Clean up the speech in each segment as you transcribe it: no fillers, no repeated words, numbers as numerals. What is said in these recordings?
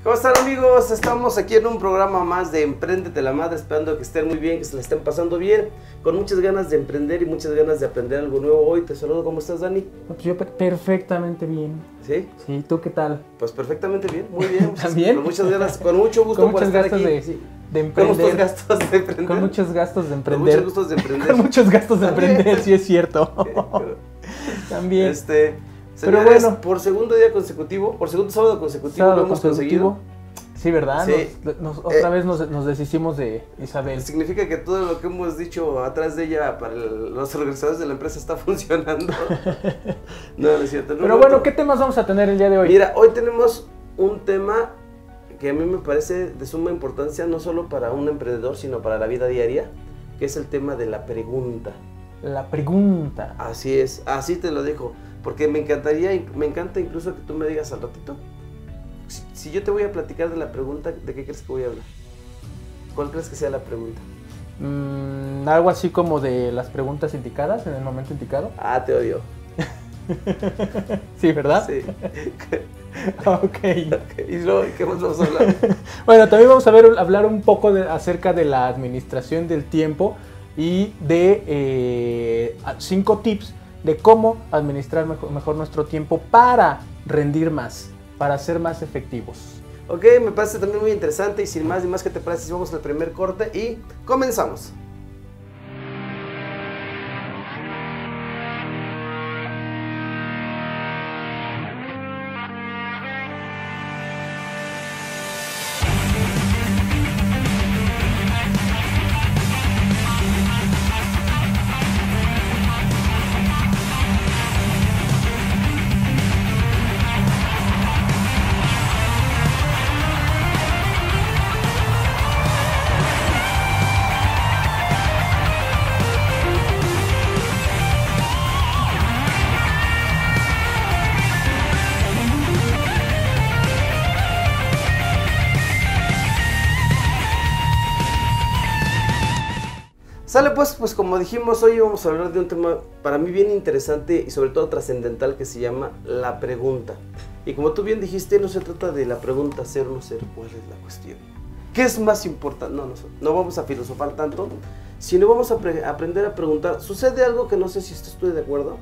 ¿Cómo están, amigos? Estamos aquí en un programa más de Empréndete la Madre, esperando que estén muy bien, que se la estén pasando bien, con muchas ganas de emprender y muchas ganas de aprender algo nuevo. Hoy te saludo, ¿cómo estás, Dani? Pues yo perfectamente bien. ¿Sí? Sí, ¿tú qué tal? Pues perfectamente bien, muy bien. ¿También? Con muchas ganas, con mucho gusto con por muchos estar gastos aquí. de emprender. Con muchos gastos de emprender. Con muchos gastos de Con emprender. muchos gustos de emprender. Con muchos gastos de emprender, sí es cierto. También. Señores, pero bueno, por segundo día consecutivo, por segundo sábado consecutivo lo hemos conseguido. Sí, ¿verdad? Sí. Otra vez nos deshicimos de Isabel. Significa que todo lo que hemos dicho atrás de ella para los organizadores de la empresa está funcionando. No es cierto. Pero bueno, ¿qué temas vamos a tener el día de hoy? Mira, hoy tenemos un tema que a mí me parece de suma importancia, no solo para un emprendedor, sino para la vida diaria, que es el tema de la pregunta. La pregunta. Así es, así te lo dejo, porque me encanta incluso que tú me digas al ratito. Si yo te voy a platicar de la pregunta, ¿de qué crees que voy a hablar? ¿Cuál crees que sea la pregunta? Algo así como de las preguntas indicadas en el momento indicado. Ah, te odio. Sí, ¿verdad? Sí. Okay. ¿Y luego qué más vamos a hablar? Bueno, también vamos a hablar un poco acerca de la administración del tiempo y de 5 tips de cómo administrar mejor nuestro tiempo para rendir más, para ser más efectivos. Ok, me parece también muy interesante y sin más ni más, ¿qué te parece si vamos al primer corte y comenzamos? Sale pues como dijimos, hoy vamos a hablar de un tema para mí bien interesante y sobre todo trascendental que se llama la pregunta. Y como tú bien dijiste, no se trata de la pregunta ser o no ser, ¿cuál es la cuestión? ¿Qué es más importante? No vamos a filosofar tanto, sino vamos a aprender a preguntar. Sucede algo que no sé si estoy de acuerdo,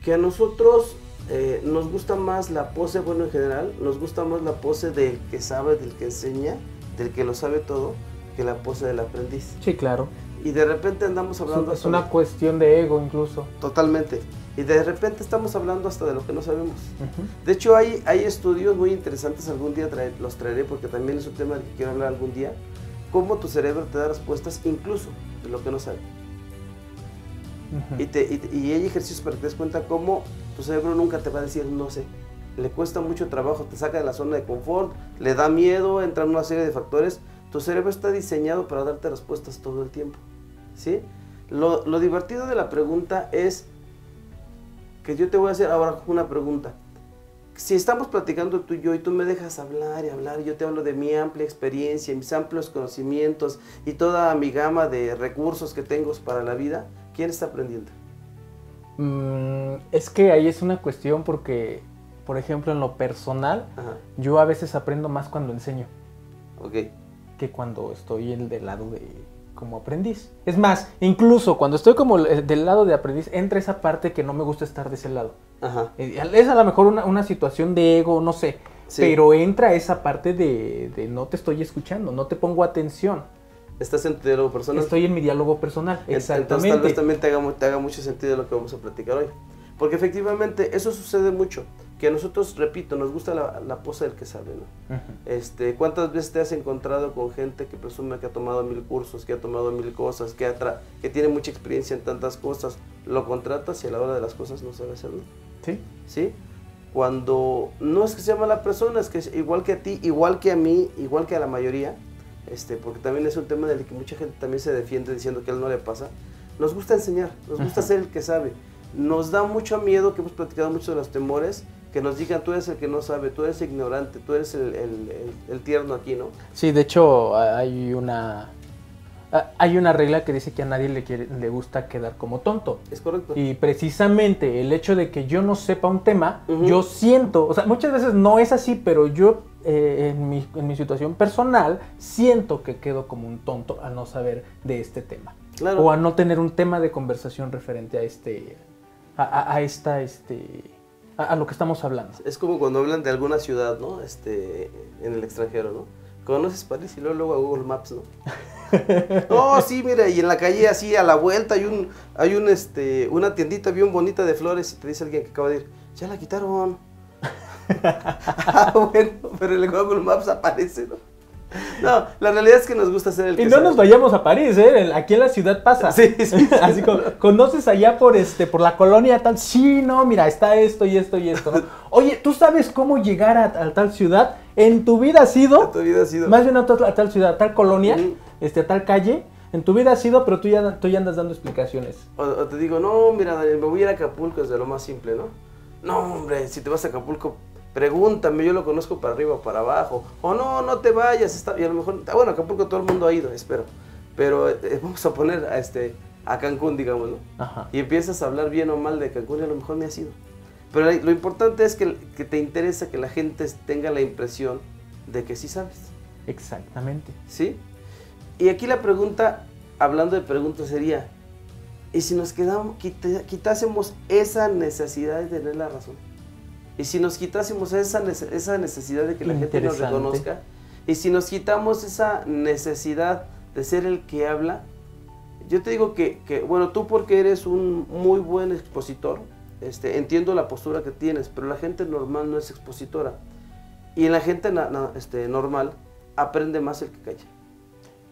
que a nosotros nos gusta más la pose, bueno, en general, nos gusta más la pose del que sabe, del que enseña, del que lo sabe todo, que la pose del aprendiz. Sí, claro. Y de repente andamos hablando... Es una cuestión de ego incluso. Totalmente. Y de repente estamos hablando hasta de lo que no sabemos. De hecho, hay estudios muy interesantes, algún día los traeré porque también es un tema del que quiero hablar algún día. Cómo tu cerebro te da respuestas incluso de lo que no sabe. Y hay ejercicios para que te des cuenta cómo tu cerebro nunca te va a decir no sé. Le cuesta mucho trabajo, te saca de la zona de confort, le da miedo, entra en una serie de factores. Tu cerebro está diseñado para darte respuestas todo el tiempo. ¿Sí? Lo divertido de la pregunta es que yo te voy a hacer ahora una pregunta. Si estamos platicando tú y yo y tú me dejas hablar y hablar, y yo te hablo de mi amplia experiencia, mis amplios conocimientos y toda mi gama de recursos que tengo para la vida, ¿quién está aprendiendo? Es que ahí es una cuestión porque, por ejemplo, en lo personal, yo a veces aprendo más cuando enseño. Ok. Que cuando estoy del lado de como aprendiz. Es más, incluso cuando estoy como del lado de aprendiz, entra esa parte que no me gusta estar de ese lado. Ajá. Es a lo mejor una situación de ego, no sé, sí. Pero entra esa parte de no te estoy escuchando, no te pongo atención. ¿Estás en tu diálogo personal? Estoy en mi diálogo personal, exactamente. Entonces tal vez también te haga mucho sentido lo que vamos a platicar hoy. Porque efectivamente eso sucede mucho. Que a nosotros, repito, nos gusta la pose del que sabe, ¿no? ¿Cuántas veces te has encontrado con gente que presume que ha tomado 1000 cursos, que ha tomado 1000 cosas, que tiene mucha experiencia en tantas cosas? Lo contratas y a la hora de las cosas no sabe hacerlo. Sí. ¿Sí? Cuando no es que sea mala persona, es que es igual que a ti, igual que a mí, igual que a la mayoría, porque también es un tema del que mucha gente también se defiende diciendo que a él no le pasa. Nos gusta enseñar, nos gusta ser el que sabe. Nos da mucho miedo, que hemos platicado mucho de los temores, que nos digan tú eres el que no sabe, tú eres ignorante, tú eres el tierno aquí, ¿no? Sí, de hecho hay una hay una regla que dice que a nadie le gusta quedar como tonto. Es correcto. Y precisamente el hecho de que yo no sepa un tema, yo siento, o sea, muchas veces no es así, pero yo en mi situación personal siento que quedo como un tonto al no saber de este tema. Claro. O a no tener un tema de conversación referente a lo que estamos hablando. Es como cuando hablan de alguna ciudad, ¿no? En el extranjero, ¿no? Conoces París y luego a Google Maps, ¿no? No, sí, mira, y en la calle así a la vuelta hay una tiendita bien bonita de flores y te dice alguien que acaba de ir, ya la quitaron. Bueno, pero en el Google Maps aparece, ¿no? No, la realidad es que nos gusta hacer el que Y no sabe. nos vayamos a París, aquí en la ciudad pasa. Sí, sí. Así como, ¿conoces allá por la colonia tal? Sí, no, mira, está esto y esto y esto, ¿no? Oye, ¿tú sabes cómo llegar a tal ciudad? ¿En tu vida has ido? En tu vida has ido. Más bien a tal ciudad, a tal colonia, a tal calle. En tu vida has ido, pero tú ya andas dando explicaciones. O te digo, no, mira, Daniel, me voy a ir a Acapulco, es de lo más simple, ¿no? No, hombre, si te vas a Acapulco, pregúntame, yo lo conozco para arriba o para abajo. O no, no te vayas, y a lo mejor, bueno, Acapulco todo el mundo ha ido, espero. Pero vamos a poner a Cancún, digamos, ¿no? Ajá. Y empiezas a hablar bien o mal de Cancún y a lo mejor ni has ido. Pero lo importante es que te interesa que la gente tenga la impresión de que sí sabes. Exactamente. ¿Sí? Y aquí la pregunta, hablando de preguntas, sería, ¿y si nos quitásemos esa necesidad de tener la razón? ¿Y si nos quitásemos esa necesidad de que la gente nos reconozca? ¿Y si nos quitamos esa necesidad de ser el que habla? Yo te digo que bueno, tú porque eres un muy buen expositor, entiendo la postura que tienes, pero la gente normal no es expositora. Y la gente normal aprende más el que calla.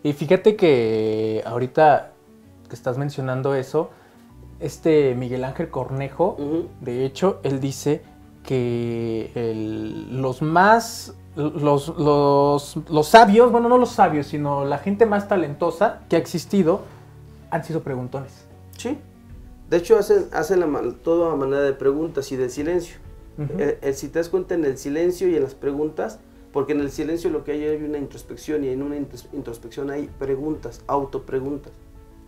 Y fíjate que ahorita que estás mencionando eso, Miguel Ángel Cornejo, de hecho, él dice que los sabios, bueno, no los sabios, sino la gente más talentosa que ha existido, han sido preguntones. Sí. De hecho, hacen todo a manera de preguntas y de silencio. Si te das cuenta, en el silencio y en las preguntas, porque en el silencio lo que hay una introspección, y en una introspección hay preguntas, autopreguntas,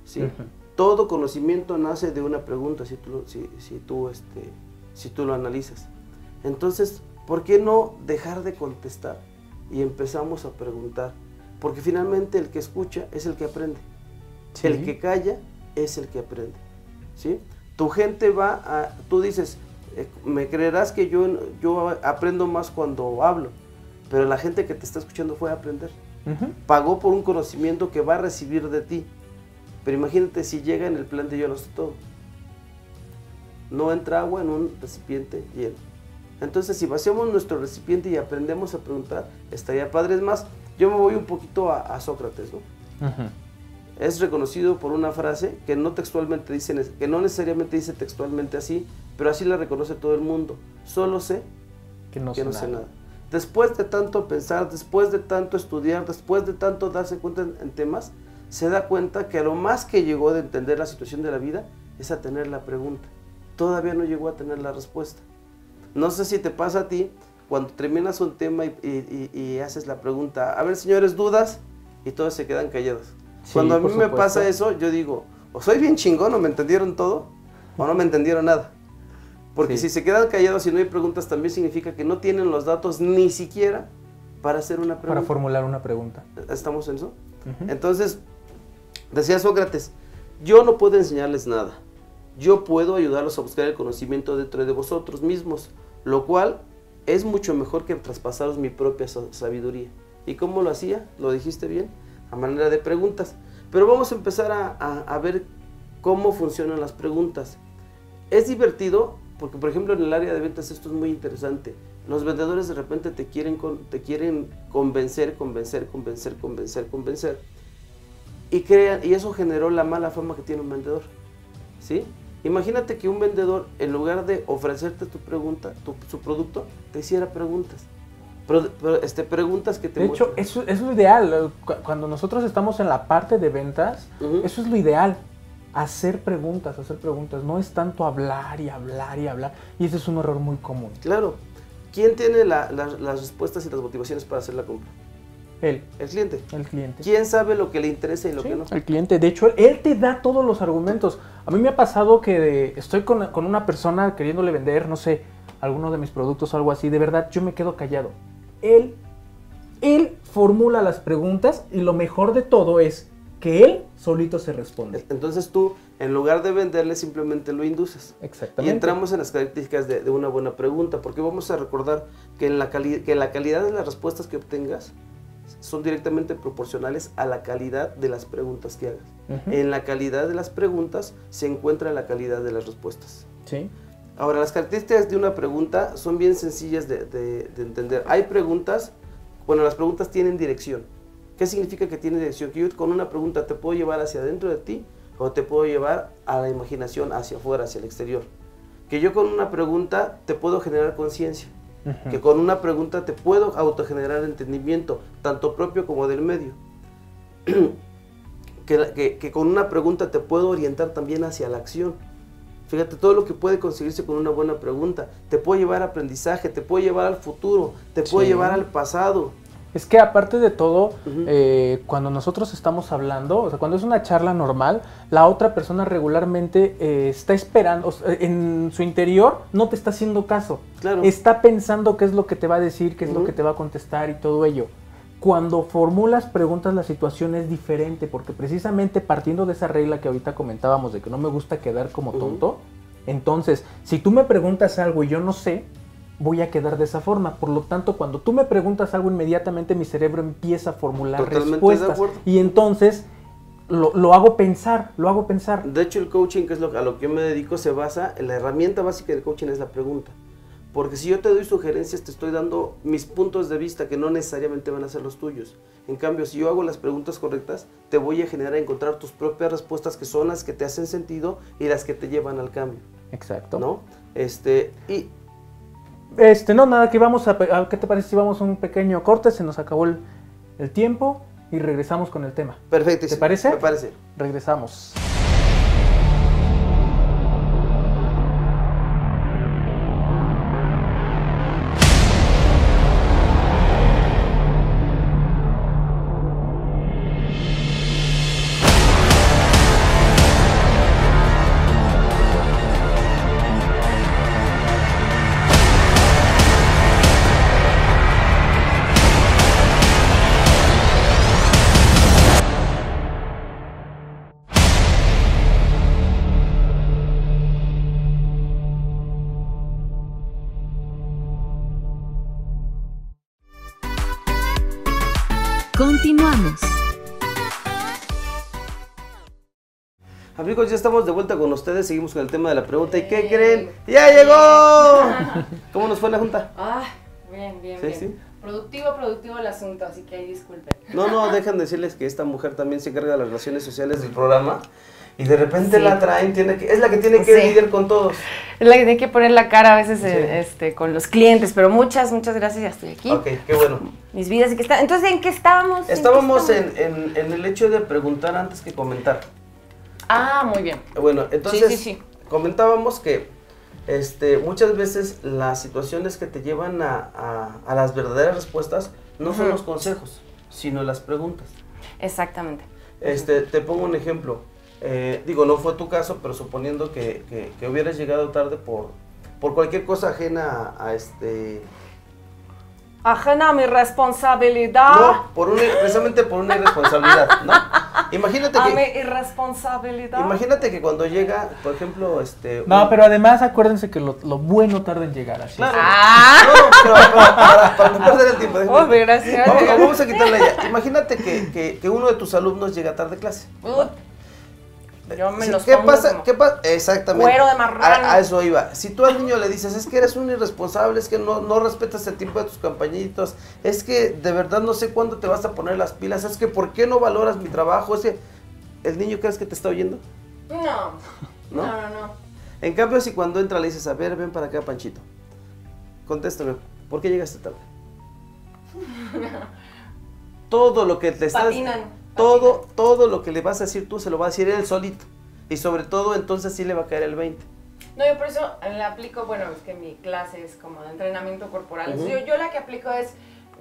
¿sí? Todo conocimiento nace de una pregunta, si tú lo analizas. Entonces, ¿por qué no dejar de contestar y empezamos a preguntar? Porque finalmente el que escucha es el que aprende. Sí. El que calla es el que aprende, ¿sí? Tu gente tú dices, me creerás que yo aprendo más cuando hablo, pero la gente que te está escuchando fue a aprender. Pagó por un conocimiento que va a recibir de ti. Pero imagínate si llega en el plan de yo lo sé todo. No entra agua en un recipiente lleno. Entonces, si vaciamos nuestro recipiente y aprendemos a preguntar, estaría padre. Es más, yo me voy un poquito a Sócrates, ¿no? Es reconocido por una frase que no textualmente dice, que no necesariamente dice textualmente así, pero así la reconoce todo el mundo. Solo sé que no sé nada. Después de tanto pensar, después de tanto estudiar, después de tanto darse cuenta en temas, se da cuenta que a lo más que llegó de entender la situación de la vida es a tener la pregunta. Todavía no llegó a tener la respuesta. No sé si te pasa a ti, cuando terminas un tema y haces la pregunta, a ver, señores, ¿dudas? Y todos se quedan callados. Sí, cuando a mí me pasa eso, yo digo, o soy bien chingón, o me entendieron todo, o no me entendieron nada. Porque si se quedan callados y no hay preguntas, también significa que no tienen los datos ni siquiera para hacer una pregunta. Para formular una pregunta. ¿Estamos en eso? Entonces, decía Sócrates, yo no puedo enseñarles nada. Yo puedo ayudarlos a buscar el conocimiento dentro de vosotros mismos, lo cual es mucho mejor que traspasaros mi propia sabiduría. ¿Y cómo lo hacía? Lo dijiste bien, a manera de preguntas. Pero vamos a empezar a ver cómo funcionan las preguntas. Es divertido, porque por ejemplo en el área de ventas esto es muy interesante. Los vendedores de repente te quieren convencer. Y eso generó la mala fama que tiene un vendedor, ¿sí? Imagínate que un vendedor, en lugar de ofrecerte tu pregunta, su producto, te hiciera preguntas. Preguntas que te De hecho, eso es lo ideal. Cuando nosotros estamos en la parte de ventas, eso es lo ideal. Hacer preguntas. No es tanto hablar. Y ese es un error muy común. Claro. ¿Quién tiene las respuestas y las motivaciones para hacer la compra? El cliente. El cliente. ¿Quién sabe lo que le interesa y lo que no? El cliente. De hecho, él te da todos los argumentos. A mí me ha pasado que estoy con una persona queriéndole vender, no sé, alguno de mis productos o algo así. De verdad, yo me quedo callado. Él formula las preguntas y lo mejor de todo es que él solito se responde. Entonces tú, en lugar de venderle, simplemente lo induces. Exactamente. Y entramos en las características de una buena pregunta, porque vamos a recordar que la calidad de las respuestas que obtengas son directamente proporcionales a la calidad de las preguntas que hagas. En la calidad de las preguntas se encuentra la calidad de las respuestas. Sí. Ahora, las características de una pregunta son bien sencillas de entender. Hay preguntas, bueno, las preguntas tienen dirección. ¿Qué significa que tiene dirección? Que yo con una pregunta te puedo llevar hacia adentro de ti o te puedo llevar a la imaginación, hacia afuera, hacia el exterior. Que yo con una pregunta te puedo generar conciencia. Que con una pregunta te puedo autogenerar entendimiento, tanto propio como del medio. que con una pregunta te puedo orientar también hacia la acción. Fíjate todo lo que puede conseguirse con una buena pregunta. Te puede llevar a aprendizaje, te puede llevar al futuro, te puede llevar al pasado. Es que aparte de todo, cuando nosotros estamos hablando, o sea, cuando es una charla normal, la otra persona regularmente está esperando, en su interior no te está haciendo caso. Claro. Está pensando qué es lo que te va a decir, qué es lo que te va a contestar y todo ello. Cuando formulas preguntas, la situación es diferente, porque precisamente partiendo de esa regla que ahorita comentábamos de que no me gusta quedar como tonto, entonces, si tú me preguntas algo y yo no sé, voy a quedar de esa forma. Por lo tanto, cuando tú me preguntas algo, inmediatamente mi cerebro empieza a formular respuestas. Y entonces lo hago pensar, De hecho, el coaching, que es a lo que yo me dedico, se basa en la herramienta básica del coaching, es la pregunta. Porque si yo te doy sugerencias, te estoy dando mis puntos de vista que no necesariamente van a ser los tuyos. En cambio, si yo hago las preguntas correctas, te voy a generar a encontrar tus propias respuestas, que son las que te hacen sentido y las que te llevan al cambio. Exacto. ¿No? No, nada, que vamos ¿qué te parece si vamos a un pequeño corte? Se nos acabó el tiempo y regresamos con el tema. Perfecto. ¿Te parece? Me parece. Regresamos. Continuamos. Amigos, ya estamos de vuelta con ustedes, seguimos con el tema de la pregunta. ¿Y qué creen? ¡Ya llegó! ¿Cómo nos fue la junta? Bien. ¿Sí? Productivo el asunto, así que ahí disculpen. No, dejan decirles que esta mujer también se encarga de las relaciones sociales del programa. Y de repente la traen, es la que tiene que lidiar con todos. Es la que tiene que poner la cara a veces con los clientes, pero muchas gracias, ya estoy aquí. Ok, qué bueno. Mis vidas, entonces, ¿en qué estábamos? Estábamos en el hecho de preguntar antes que comentar. Muy bien. Bueno, entonces Sí. comentábamos que muchas veces las situaciones que te llevan a las verdaderas respuestas no son los consejos, sino las preguntas. Exactamente. Te pongo un ejemplo. No fue tu caso, pero suponiendo que hubieras llegado tarde por cualquier cosa ajena Ajena a mi responsabilidad. No, precisamente por una irresponsabilidad, ¿no? Imagínate mi irresponsabilidad. Imagínate que cuando llega, por ejemplo, No, pero además acuérdense que lo bueno tarda en llegar, así. Claro. No, pero para no perder el tiempo. Gracias. Vamos a quitarla ya. Imagínate que uno de tus alumnos llega tarde a clase. Yo me los ¿Qué pongo pasa? Exactamente. Cuero de marrano. A eso iba. Si tú al niño le dices, es que eres un irresponsable, es que no respetas el tiempo de tus compañeritos, es que de verdad no sé cuándo te vas a poner las pilas, es que ¿por qué no valoras mi trabajo? Es que ¿el niño crees que te está oyendo? No. En cambio, si cuando entra le dices, a ver, ven para acá, Panchito, contéstame, ¿por qué llegaste tarde? Todo lo que te estás... Todo lo que le vas a decir tú se lo va a decir él solito. Y sobre todo, entonces sí le va a caer el 20. No, yo por eso le aplico, es que mi clase es como de entrenamiento corporal. Yo la que aplico es,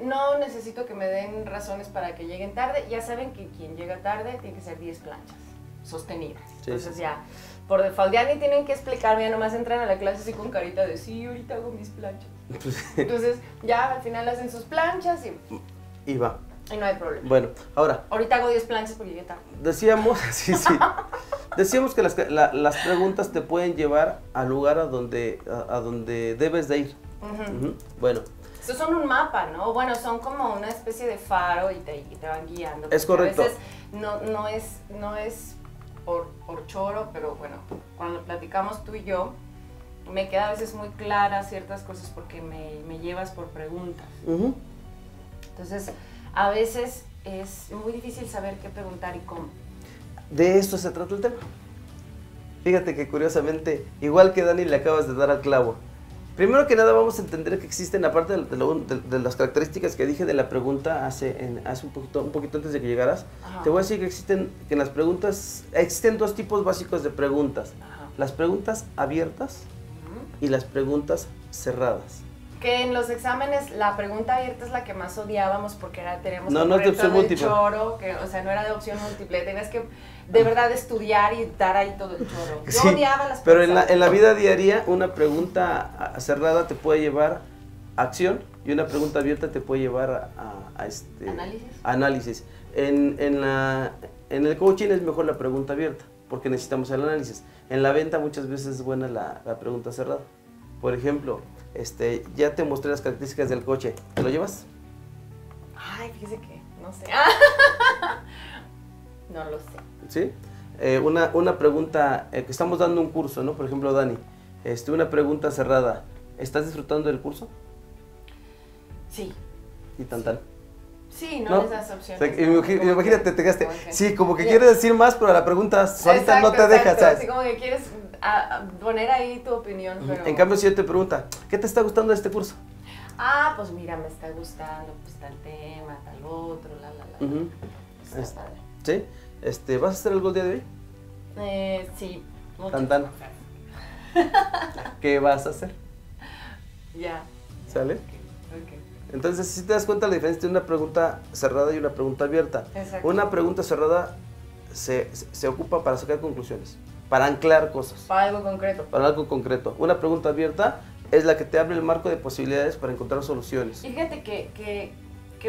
no necesito que me den razones para que lleguen tarde. Ya saben que quien llega tarde tiene que ser 10 planchas sostenidas. Sí, entonces ya, por default, ya ni tienen que explicarme, ya nomás entran a la clase así con carita de sí, ahorita hago mis planchas. Entonces ya al final hacen sus planchas y va. Y no hay problema. Bueno, ahora. Ahorita hago 10 planchas porque llegué tarde. Decíamos, sí. Decíamos que las preguntas te pueden llevar al lugar a donde debes de ir. Bueno. Estos son un mapa, ¿no? Bueno, son como una especie de faro y te van guiando. Es correcto. A veces no es por choro, pero bueno, cuando platicamos tú y yo, me queda a veces muy clara ciertas cosas porque me llevas por preguntas. Entonces, a veces es muy difícil saber qué preguntar y cómo. De esto se trata el tema. Fíjate que curiosamente, igual que Dani, le acabas de dar al clavo. Primero que nada vamos a entender que existen, aparte de las características que dije de la pregunta hace un poquito antes de que llegaras, te voy a decir que en las preguntas, existen dos tipos básicos de preguntas. Las preguntas abiertas y las preguntas cerradas. Que en los exámenes la pregunta abierta es la que más odiábamos porque teníamos no es de opción múltiple. Choro, o sea, no era de opción múltiple, tenías que de verdad estudiar y dar ahí todo el choro. Yo odiaba las preguntas. Pero en la vida diaria una pregunta cerrada te puede llevar a acción y una pregunta abierta te puede llevar a análisis. En el coaching es mejor la pregunta abierta porque necesitamos el análisis. En la venta muchas veces es buena la pregunta cerrada. Por ejemplo, ya te mostré las características del coche. ¿Te lo llevas? Ay, fíjese que no sé. No lo sé. ¿Sí? Una pregunta, que estamos dando un curso, ¿no? Por ejemplo, Dani, una pregunta cerrada. ¿Estás disfrutando del curso? Sí. ¿Y tan? Sí, no les das opciones. O sea, imagínate, te quedaste. Sí, como que quieres decir más, pero la pregunta ahorita no te deja, ¿sabes? Así como que quieres poner ahí tu opinión, pero... En cambio, si yo te pregunta, ¿qué te está gustando de este curso? Ah, pues mira, me está gustando, pues tal tema, tal otro, Está padre. ¿Sí? ¿Vas a hacer algo el día de hoy? Sí. Tan. ¿Qué vas a hacer? Ya. ¿Sale? Okay. Entonces, si te das cuenta la diferencia entre una pregunta cerrada y una pregunta abierta. Exacto. Una pregunta cerrada se ocupa para sacar conclusiones, para anclar cosas. Para algo concreto. Para algo concreto. Una pregunta abierta es la que te abre el marco de posibilidades para encontrar soluciones. Y fíjate que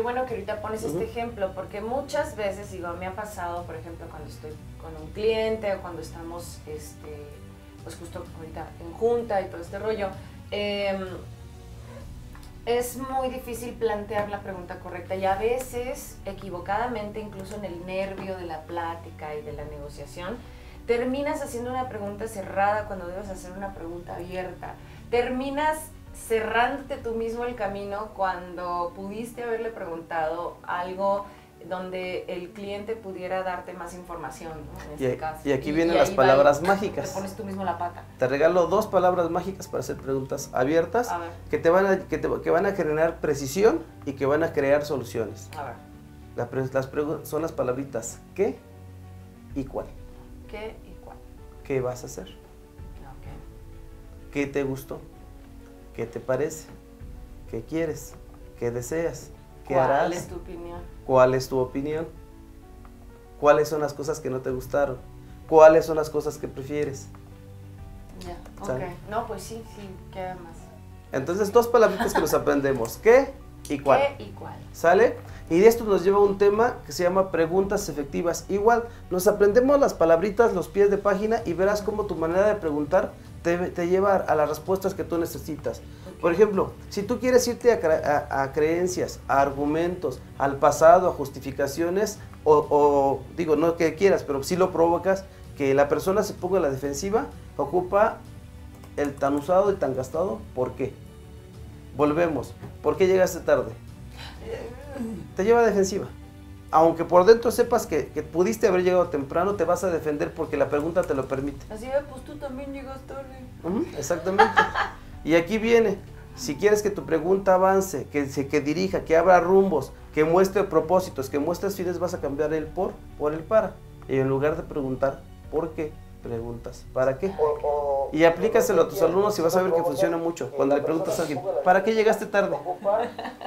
bueno que ahorita pones este ejemplo, porque muchas veces, me ha pasado, por ejemplo, cuando estoy con un cliente o cuando estamos, pues justo ahorita en junta y todo este rollo, es muy difícil plantear la pregunta correcta y a veces, equivocadamente, incluso en el nervio de la plática y de la negociación, terminas haciendo una pregunta cerrada cuando debes hacer una pregunta abierta. Terminas cerrándote tú mismo el camino cuando pudiste haberle preguntado algo donde el cliente pudiera darte más información, ¿no? En este caso. Y aquí vienen las palabras mágicas. Te pones tú mismo la pata. Te regalo 2 palabras mágicas para hacer preguntas abiertas que van a generar precisión y que van a crear soluciones. A ver. Son las palabritas ¿qué y cuál? ¿Qué y cuál? ¿Qué vas a hacer? ¿Qué te gustó? ¿Qué te parece? ¿Qué quieres? ¿Qué deseas? ¿Qué harás? ¿Cuál es tu opinión? ¿Cuál es tu opinión? ¿Cuáles son las cosas que no te gustaron? ¿Cuáles son las cosas que prefieres? Ya, ok. No, pues sí, queda más. Entonces, 2 palabritas que nos aprendemos. ¿Qué y cuál? ¿Qué y cuál? ¿Sale? Y de esto nos lleva a un tema que se llama preguntas efectivas. Igual, nos aprendemos las palabritas, los pies de página y verás cómo tu manera de preguntar te lleva a las respuestas que tú necesitas. Okay. Por ejemplo, si tú quieres irte a creencias, a argumentos, al pasado, a justificaciones, digo, no que quieras, pero si lo provocas, que la persona se ponga a la defensiva, ocupa el tan usado y tan gastado, ¿por qué? Volvemos, ¿por qué llegaste tarde? Te lleva a defensiva. Aunque por dentro sepas que pudiste haber llegado temprano, te vas a defender porque la pregunta te lo permite. Así pues tú también llegas tarde. Exactamente. Y aquí viene, si quieres que tu pregunta avance, que dirija, que abra rumbos, que muestre propósitos, que muestre fines, vas a cambiar el por el para. Y en lugar de preguntar ¿por qué?, preguntas ¿para qué? Y aplícaselo a tus alumnos y vas a ver que funciona mucho. Cuando le preguntas a alguien, ¿para qué llegaste tarde?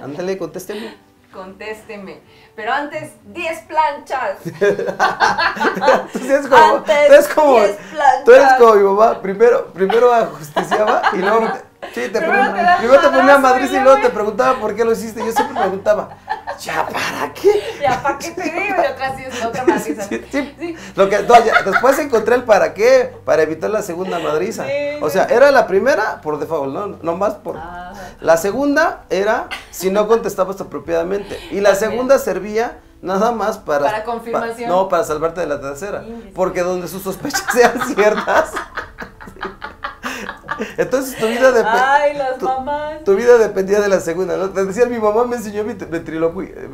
Ándale, contésteme. Contésteme. Pero antes, 10 planchas. Tú eres como mi mamá. Primero ajusticiaba y luego primero te ponía madriza y luego te preguntaba por qué lo hiciste. Yo siempre preguntaba, ¿ya para qué? ¿Ya para qué te digo? Y otra sí es otra madriza. Sí. Después encontré el para qué, para evitar la segunda madriza. O sea, era la primera por default, no más por... La segunda era si no contestabas apropiadamente. Y la segunda servía nada más para confirmación. Para salvarte de la tercera. Porque donde sus sospechas sean ciertas... Entonces tu vida tu vida dependía de la segunda, ¿no? Te decía, mi mamá me enseñó ventriloquía.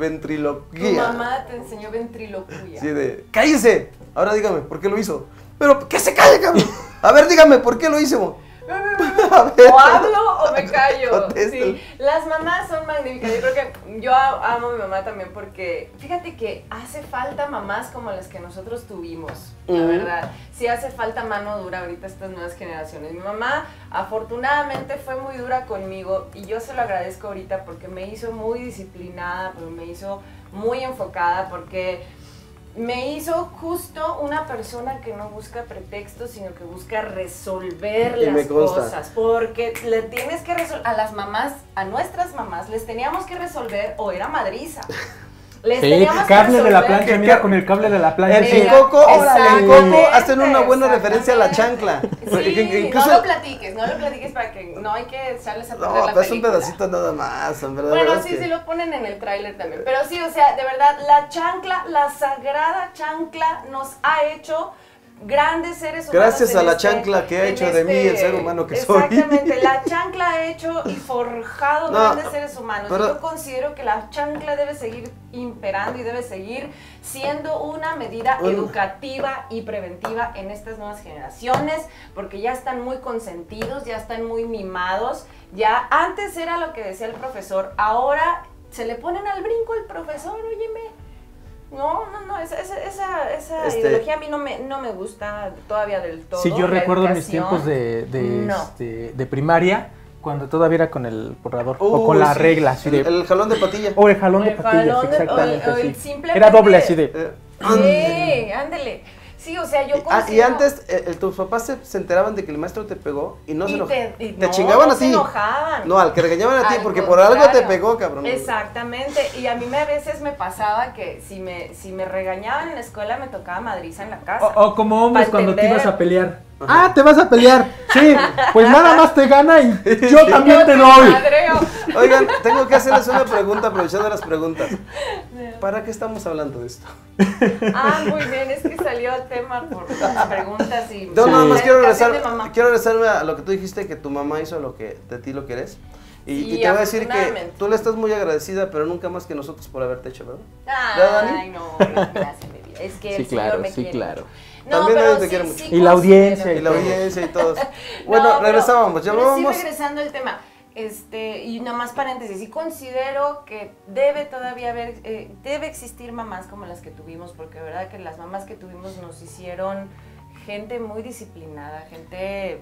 Tu mamá te enseñó ventriloquía. Sí, cállese. Ahora dígame, ¿por qué lo hizo? Pero que se calle, cabrón. A ver, dígame, ¿por qué lo hizo? O hablo o me callo. Sí. Las mamás son magníficas. Yo creo que yo amo a mi mamá también porque fíjate que hace falta mamás como las que nosotros tuvimos, la verdad. Sí hace falta mano dura ahorita estas nuevas generaciones. Mi mamá afortunadamente fue muy dura conmigo y yo se lo agradezco ahorita porque me hizo muy disciplinada, pero me hizo muy enfocada porque me hizo justo una persona que no busca pretextos, sino que busca resolver las cosas. Porque le tienes que resolver, a las mamás, a nuestras mamás, les teníamos que resolver o era madriza. Cable de la plancha, mira con el cable de la plancha. En Coco hacen una buena referencia a la chancla. Sí, incluso, no lo platiques para que no hay que echarles a perder la película. Es un pedacito nada más, en verdad. Bueno, sí lo ponen en el tráiler también. Pero sí, o sea, de verdad, la chancla, la sagrada chancla nos ha hecho grandes seres humanos. Gracias a la chancla que ha hecho de mí el ser humano que soy. Exactamente, la chancla ha hecho y forjado grandes seres humanos. Yo considero que la chancla debe seguir imperando y debe seguir siendo una medida educativa y preventiva en estas nuevas generaciones, porque ya están muy consentidos, ya están muy mimados. Ya antes era lo que decía el profesor, ahora se le ponen al brinco el profesor, óyeme. No, esa ideología a mí no me gusta todavía del todo. Sí, yo recuerdo mis tiempos de primaria, cuando todavía era con el borrador, o con la regla, así de... El jalón de patilla. O el jalón de patillas, exactamente, sí. Era doble así de... Sí, ándale. Sí, o sea, yo considero... Y antes tus papás se enteraban de que el maestro te pegó y no se enojaban. Te chingaban a ti. Se enojaban. No, al que regañaban a ti, porque por algo te pegó, cabrón. Exactamente. Y a mí a veces me pasaba que si me regañaban en la escuela, me tocaba madriza en la casa. O como hombres cuando te ibas a pelear. Ajá. ¿Te vas a pelear? Sí, pues nada más te gana y yo también te doy. Madreo. Oigan, tengo que hacerles una pregunta aprovechando las preguntas. ¿Para qué estamos hablando de esto? Muy bien, es que salió el tema por las preguntas y... No, nada más quiero regresarme a lo que tú dijiste, que tu mamá hizo de ti lo que eres. Y te voy a decir que tú le estás muy agradecida, pero nunca más que nosotros por haberte hecho, ¿verdad? Ay, no, gracias, mi vida. Es que el Señor me quiere. Sí, claro. No, también pero te quiere mucho. Sí, y la audiencia. Y la audiencia y todos. Bueno, regresábamos. Ya pero sí, regresando al tema. Y nada más paréntesis, sí considero que debe todavía debe existir mamás como las que tuvimos, porque de verdad que las mamás que tuvimos nos hicieron gente muy disciplinada, gente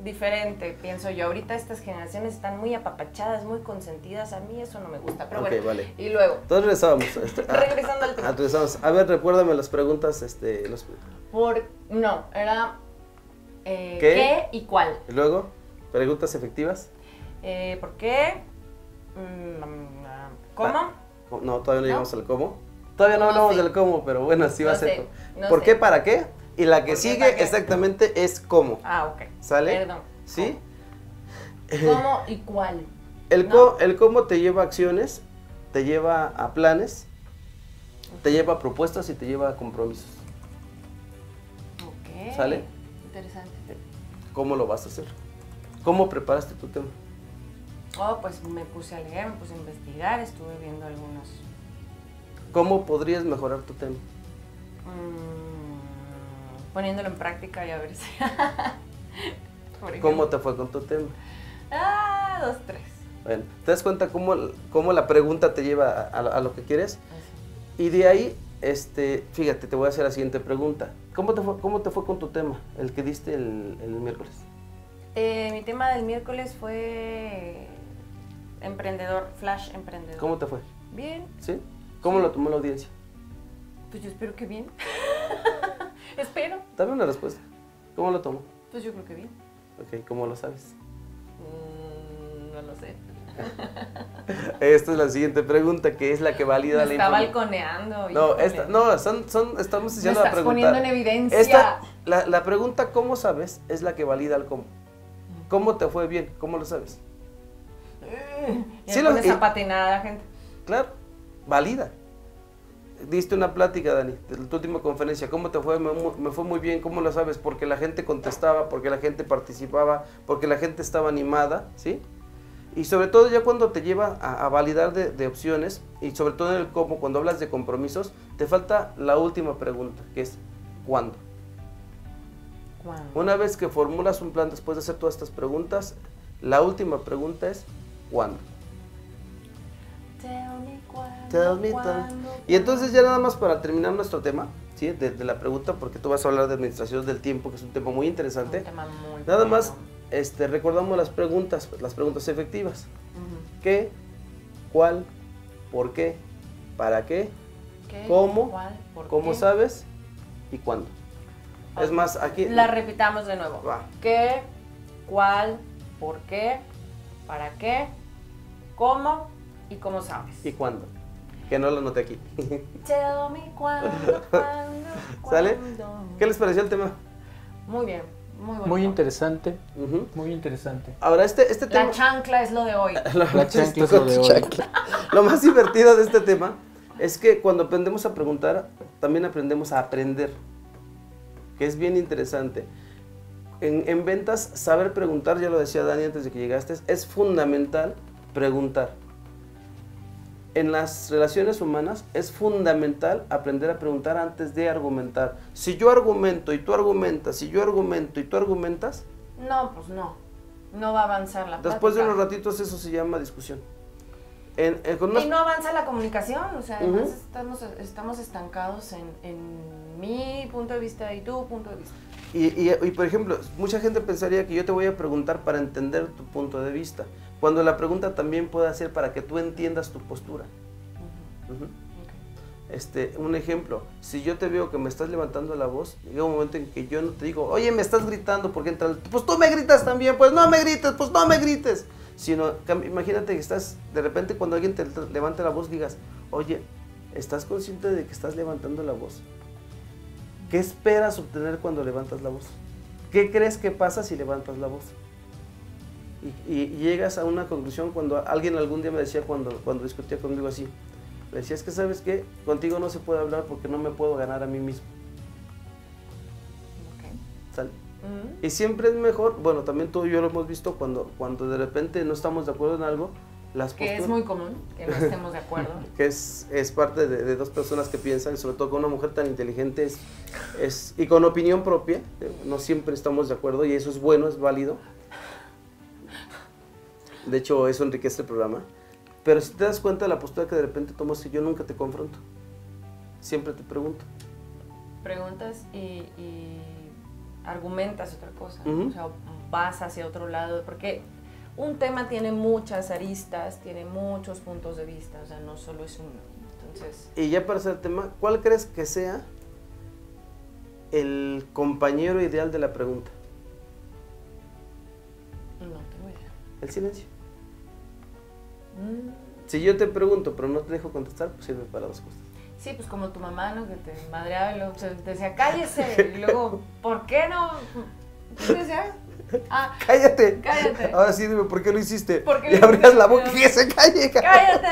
diferente, pienso yo. Ahorita estas generaciones están muy apapachadas, muy consentidas, a mí eso no me gusta, pero bueno, vale. Y luego. Entonces regresábamos. Regresando al tema. Regresamos. A ver, recuérdame las preguntas, era ¿qué y cuál? Y luego, preguntas efectivas. ¿Por qué? ¿Cómo? No, todavía no llegamos al cómo. Todavía no hablamos del cómo, pero bueno, así va a ser. ¿Por qué? ¿Para qué? Y la que sigue exactamente es cómo. Ok. ¿Sale? Perdón. ¿Sí? ¿Cómo y cuál? El cómo te lleva a acciones, te lleva a planes, te lleva a propuestas y te lleva a compromisos. Ok. ¿Sale? Interesante. ¿Cómo lo vas a hacer? ¿Cómo preparaste tu tema? Pues me puse a leer, me puse a investigar, estuve viendo algunos. ¿Cómo podrías mejorar tu tema? Poniéndolo en práctica y a ver si... ¿Cómo te fue con tu tema? 2, 3. Bueno, ¿te das cuenta cómo la pregunta te lleva a lo que quieres? Así. Y de ahí, fíjate, te voy a hacer la siguiente pregunta. ¿Cómo te fue con tu tema, el que diste el miércoles? Mi tema del miércoles fue emprendedor, flash emprendedor. ¿Cómo te fue? Bien. ¿Sí? ¿Cómo lo tomó la audiencia? Pues yo espero que bien. Espero. Dame una respuesta. ¿Cómo lo tomó? Pues yo creo que bien. Ok, ¿cómo lo sabes? No lo sé. Esta es la siguiente pregunta, que es la que valida la información. información. Balconeando. No, estamos diciendo la pregunta. Me estás poniendo en evidencia. La pregunta ¿cómo sabes? Es la que valida el cómo. ¿Cómo te fue bien? ¿Cómo lo sabes? Y sí, pones a patinar a la gente. Claro, valida. Diste una plática, Dani, de tu última conferencia. ¿Cómo te fue? Me fue muy bien. ¿Cómo lo sabes? Porque la gente contestaba, porque la gente participaba, porque la gente estaba animada, ¿sí? Y sobre todo ya cuando te lleva a validar de opciones, y sobre todo en el cómo, cuando hablas de compromisos, te falta la última pregunta, que es ¿cuándo? ¿Cuándo? Una vez que formulas un plan después de hacer todas estas preguntas, la última pregunta es ¿cuándo? Tell me cuándo. Y entonces ya nada más para terminar nuestro tema, ¿sí? de la pregunta, porque tú vas a hablar de administración del tiempo, que es un tema muy interesante. Un tema muy nada bueno. más recordamos las preguntas efectivas. ¿Qué? ¿Cuál? ¿Por qué? ¿Para qué? ¿Qué? ¿Cómo? ¿Cuál? ¿Por ¿Cómo qué? sabes? ¿Y cuándo? Es más, aquí... La repitamos de nuevo. Va. ¿Qué? ¿Cuál? ¿Por qué? ¿Para qué? ¿Cómo? ¿Y cómo sabes? ¿Y cuándo? Que no lo noté aquí. Tell me cuándo, cuándo, ¿Sale? cuándo. ¿Qué les pareció el tema? Muy bien, muy bueno. Muy interesante, Ujú. muy interesante. Ahora, este tema... La chancla es lo de hoy. La chancla es lo de hoy. Lo más divertido de este tema es que cuando aprendemos a preguntar, también aprendemos a aprender, que es bien interesante. En ventas, saber preguntar, ya lo decía Dani antes de que llegaste, es fundamental preguntar. En las relaciones humanas es fundamental aprender a preguntar antes de argumentar. Si yo argumento y tú argumentas, si yo argumento y tú argumentas, No, pues no. No va a avanzar la después de plática. unos ratitos eso se llama discusión. Y no avanza la comunicación, o sea, además Ujú. estamos estancados en mi punto de vista y tu punto de vista. Y por ejemplo, mucha gente pensaría que yo te voy a preguntar para entender tu punto de vista, cuando la pregunta también puede ser para que tú entiendas tu postura. Ujú. Okay. Un ejemplo, si yo te veo que me estás levantando la voz, llega un momento en que yo no te digo, oye, me estás gritando, porque entra pues tú me gritas también, pues no me grites, sino, imagínate que estás, de repente cuando alguien te levante la voz, digas, oye, ¿estás consciente de que estás levantando la voz? ¿Qué esperas obtener cuando levantas la voz? ¿Qué crees que pasa si levantas la voz? Y llegas a una conclusión. Cuando alguien algún día me decía, cuando discutía conmigo así, le decía, es que ¿sabes qué? Contigo no se puede hablar porque no me puedo ganar a mí mismo. Okay. ¿Sale? Y siempre es mejor, bueno, también tú y yo lo hemos visto, cuando de repente no estamos de acuerdo en algo, las Que posturas... es muy común que no estemos de acuerdo. que es parte de dos personas que piensan, y sobre todo con una mujer tan inteligente y con opinión propia, no siempre estamos de acuerdo, y eso es bueno, es válido. De hecho, eso enriquece el programa. Pero si te das cuenta de la postura que de repente tomas, que yo nunca te confronto, siempre te pregunto. Preguntas y argumentas otra cosa, Ujú. o sea, vas hacia otro lado, porque un tema tiene muchas aristas, tiene muchos puntos de vista, o sea, no solo es uno. Entonces, Y ya para hacer el tema, ¿cuál crees que sea el compañero ideal de la pregunta? no tengo idea. El silencio. Si yo te pregunto, pero no te dejo contestar, pues sirve para dos cosas. Sí, pues como tu mamá, ¿no? Que te madreaba y luego te decía, cállese, y luego, ¿por qué no? ¿Qué decía? Ah, ¡Cállate! cállate. Ahora sí, dime, ¿por qué lo hiciste? ¿Por qué Y lo abrías hiciste? la boca y que se calle. ¡Cállate!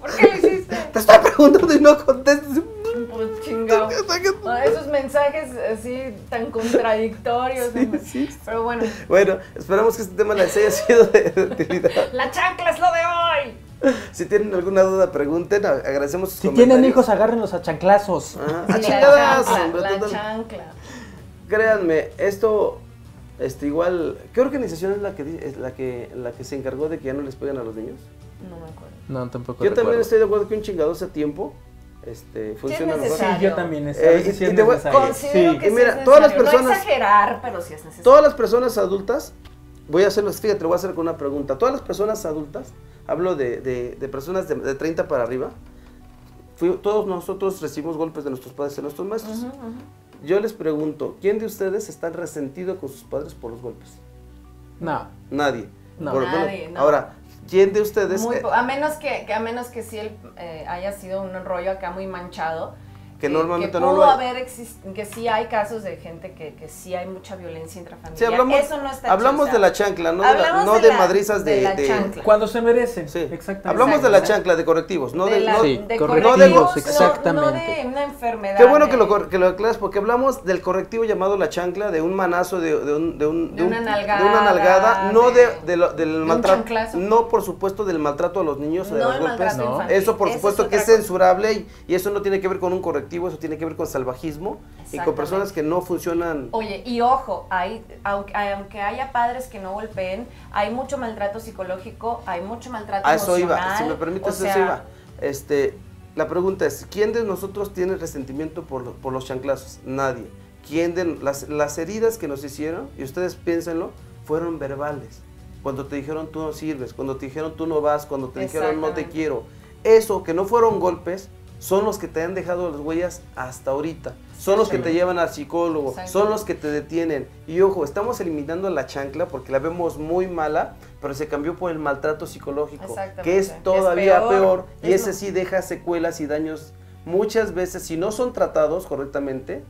¿Por qué lo hiciste? Te estoy preguntando y no contestes. Pues chingado. Esos mensajes así tan contradictorios. Sí, ¿no? sí. Pero bueno, Bueno, esperamos que este tema les haya sido de utilidad. la chancla es lo de hoy. Si tienen alguna duda, pregunten. Agradecemos sus Si comentarios. tienen hijos, agárrenlos a chanclazos. Ajá. Sí, ¡A chingadas! la Hombre, chancla, la total. chancla. Créanme, esto, igual, ¿qué organización es la que se encargó de que ya no les peguen a los niños? No me acuerdo. No, tampoco Yo recuerdo. también estoy de acuerdo que un chingado hace tiempo funciona mejor. Sí, yo también, a veces sí es necesario. Considero que mira, es todas las necesario. personas, no exagerar, pero sí es necesario. Todas las personas adultas, voy a hacerlo, fíjate, lo voy a hacer con una pregunta. Todas las personas adultas, hablo de personas de 30 para arriba, todos nosotros recibimos golpes de nuestros padres y de nuestros maestros. Yo les pregunto, ¿quién de ustedes está resentido con sus padres por los golpes? No. Nadie. No. Nadie, no. Ahora, ¿quién de ustedes? A menos que sí haya sido un rollo acá muy manchado. Que normalmente que no pudo lo hay. haber que sí hay casos de gente que sí hay mucha violencia intrafamiliar. Sí, eso no está hablamos chido, de la chancla, no hablamos de madrizas de la chancla. Cuando se merecen. Sí, exactamente. hablamos de la chancla, de correctivos, no de correctivos, exactamente. No de una enfermedad. Qué bueno que lo aclaras, porque hablamos del correctivo llamado la chancla, de un manazo, de una nalgada, no del maltrato, no por supuesto del maltrato a los niños o de los golpes. Eso por supuesto que es censurable y eso no tiene que ver con un correctivo, eso tiene que ver con salvajismo y con personas que no funcionan. Oye, y ojo, aunque haya padres que no golpeen, hay mucho maltrato psicológico, hay mucho maltrato emocional. A eso iba, si me permites, eso iba. La pregunta es, ¿quién de nosotros tiene resentimiento por los chanclazos? Nadie. ¿Quién de las heridas que nos hicieron, y ustedes piénsenlo, fueron verbales? Cuando te dijeron tú no sirves, cuando te dijeron tú no vas, cuando te dijeron no te quiero. Eso, que no fueron golpes, son los que te han dejado las huellas hasta ahorita. Son los que te llevan al psicólogo, son los que te detienen. Y ojo, estamos eliminando la chancla porque la vemos muy mala, pero se cambió por el maltrato psicológico, que es todavía peor y ese sí deja secuelas y daños. Muchas veces, si no son tratados correctamente,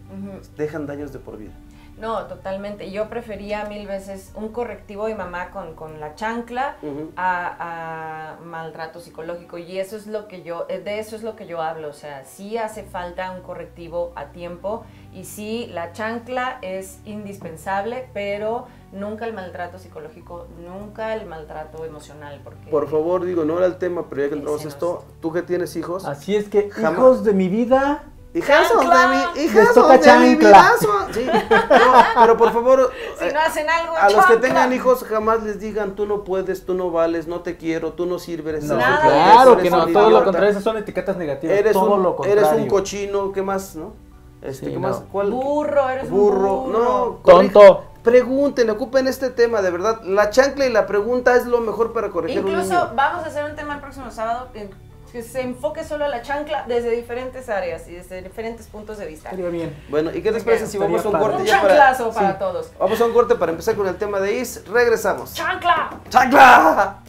dejan daños de por vida. No, totalmente. Yo prefería 1000 veces un correctivo de mamá con la chancla a maltrato psicológico. Y eso es lo que de eso es lo que yo hablo. O sea, sí hace falta un correctivo a tiempo y sí, la chancla es indispensable, pero nunca el maltrato psicológico, nunca el maltrato emocional. Porque por favor, no era el tema, pero ya que entramos esto, tú que tienes hijos. Así es que, hijos de mi vida. Hijazos de mi vida. Sí, pero por favor, si no hacen algo, a los que tengan hijos jamás les digan tú no puedes, tú no vales, no te quiero, tú no sirves. No, claro que no, todo lo contrario, esas son etiquetas negativas. Eres un cochino, ¿qué más, no? ¿Qué más? ¿Cuál? Burro, eres un burro. No, tonto. Pregunten, ocupen este tema, de verdad. La chancla y la pregunta es lo mejor para corregir un niño. Incluso vamos a hacer un tema el próximo sábado que se enfoque solo a la chancla desde diferentes áreas y desde diferentes puntos de vista. Estaría bien. Bueno, ¿y qué les parece si vamos a un corte? Un chanclazo para todos. Vamos a un corte para empezar con el tema de IS. Regresamos. ¡Chancla! ¡Chancla!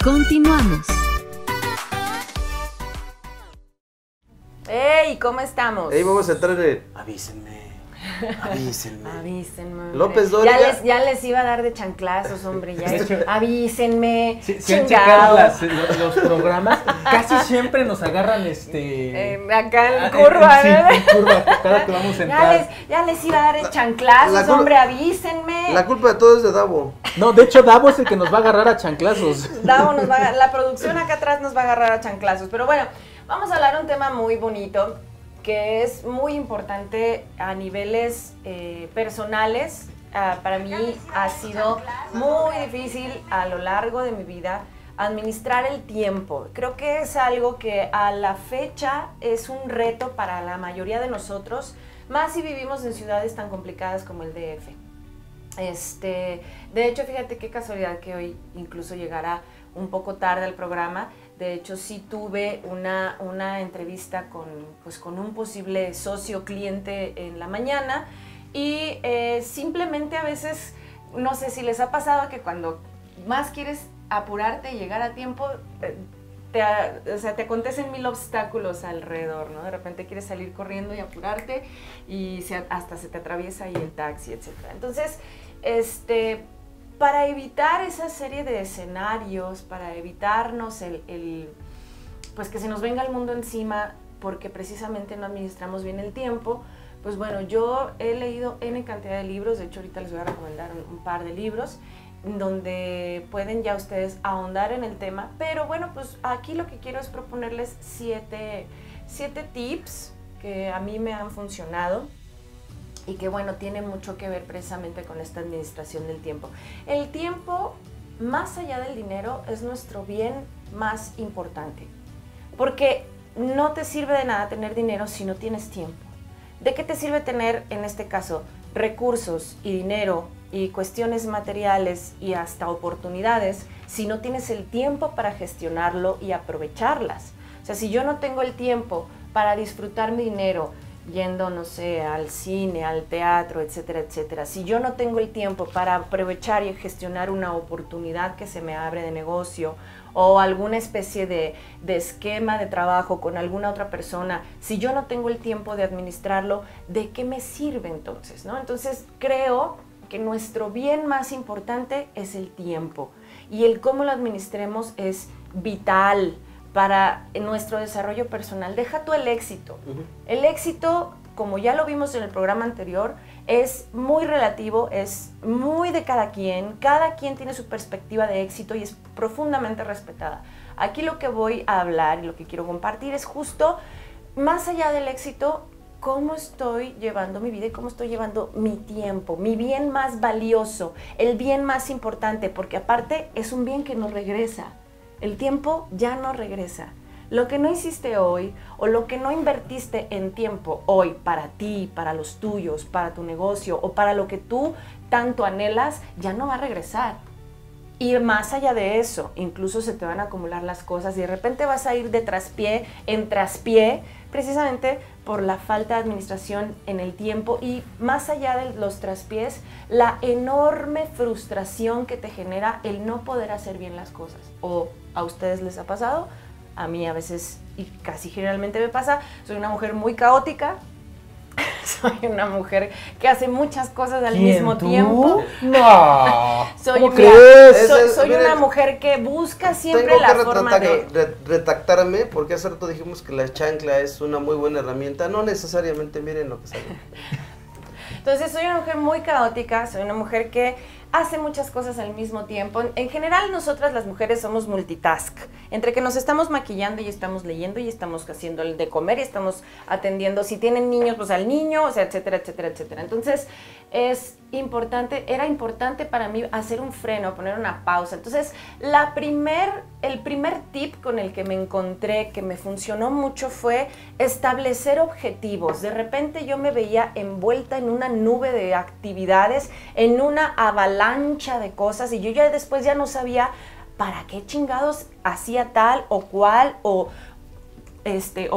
Continuamos. ¡Ey! ¿Cómo estamos? Ahí vamos a entrar en el... Avísenme. López Dóriga. Ya les iba a dar de chanclazos, hombre. Ya avísenme. Si han checado los programas, casi siempre nos agarran acá en curva, ¿verdad? Sí, en curva, cada que vamos a entrar. Ya les iba a dar de chanclazos, hombre, avísenme. La culpa de todo es de Davo. No, de hecho Davo es el que nos va a agarrar a chanclazos. Davo la producción acá atrás nos va a agarrar a chanclazos. Pero bueno, vamos a hablar de un tema muy bonito que es muy importante a niveles personales. Para mí ha sido muy difícil a lo largo de mi vida administrar el tiempo. Creo que es algo que a la fecha es un reto para la mayoría de nosotros, más si vivimos en ciudades tan complicadas como el DF. De hecho, fíjate qué casualidad que hoy incluso llegará un poco tarde al programa. De hecho, sí tuve una entrevista con un posible socio cliente en la mañana y simplemente a veces, no sé si les ha pasado que cuando más quieres apurarte y llegar a tiempo, te acontecen 1000 obstáculos alrededor, ¿no? De repente quieres salir corriendo y apurarte y hasta se te atraviesa ahí el taxi, etc. Entonces, para evitar esa serie de escenarios, para evitarnos pues que se nos venga el mundo encima porque precisamente no administramos bien el tiempo, pues bueno, yo he leído N cantidad de libros, de hecho ahorita les voy a recomendar un par de libros, donde pueden ya ustedes ahondar en el tema, pero bueno, pues aquí lo que quiero es proponerles 7 tips que a mí me han funcionado y que bueno, tiene mucho que ver precisamente con esta administración del tiempo. El tiempo, más allá del dinero, es nuestro bien más importante, porque no te sirve de nada tener dinero si no tienes tiempo. ¿De qué te sirve tener, en este caso, recursos y dinero y cuestiones materiales y hasta oportunidades si no tienes el tiempo para gestionarlo y aprovecharlas? O sea, si yo no tengo el tiempo para disfrutar mi dinero yendo, no sé, al cine, al teatro, etcétera, etcétera, si yo no tengo el tiempo para aprovechar y gestionar una oportunidad que se me abre de negocio o alguna especie de esquema de trabajo con alguna otra persona, si yo no tengo el tiempo de administrarlo, ¿de qué me sirve entonces, no? Entonces creo que nuestro bien más importante es el tiempo y el cómo lo administremos es vital para nuestro desarrollo personal. Deja tú el éxito. El éxito, como ya lo vimos en el programa anterior, es muy relativo, es muy de cada quien tiene su perspectiva de éxito y es profundamente respetada. Aquí lo que voy a hablar y lo que quiero compartir es justo, más allá del éxito, cómo estoy llevando mi vida y cómo estoy llevando mi tiempo, mi bien más valioso, el bien más importante, porque aparte es un bien que no regresa. El tiempo ya no regresa. Lo que no hiciste hoy o lo que no invertiste en tiempo hoy para ti, para los tuyos, para tu negocio o para lo que tú tanto anhelas, ya no va a regresar. Y más allá de eso, incluso se te van a acumular las cosas y de repente vas a ir de traspié en traspié, precisamente por la falta de administración en el tiempo y más allá de los traspiés, la enorme frustración que te genera el no poder hacer bien las cosas. ¿O a ustedes les ha pasado? A mí a veces y casi generalmente me pasa. Soy una mujer muy caótica. Soy una mujer que hace muchas cosas al mismo tiempo. No. ¿Cómo crees? Soy una mujer que busca siempre la forma de retractarme, porque hace rato dijimos que la chancla es una muy buena herramienta. No necesariamente, miren lo que sale. Entonces soy una mujer muy caótica, soy una mujer que hace muchas cosas al mismo tiempo. En general nosotras las mujeres somos multitask, entre que nos estamos maquillando y estamos leyendo y estamos haciendo el de comer y estamos atendiendo, si tienen niños, pues al niño, o sea, etcétera, etcétera, etcétera. Entonces era importante para mí hacer un freno, poner una pausa. Entonces el primer tip con el que me encontré, que me funcionó mucho, fue establecer objetivos. De repente yo me veía envuelta en una nube de actividades, en una avalancha de cosas y yo ya después ya no sabía para qué chingados hacía tal o cual o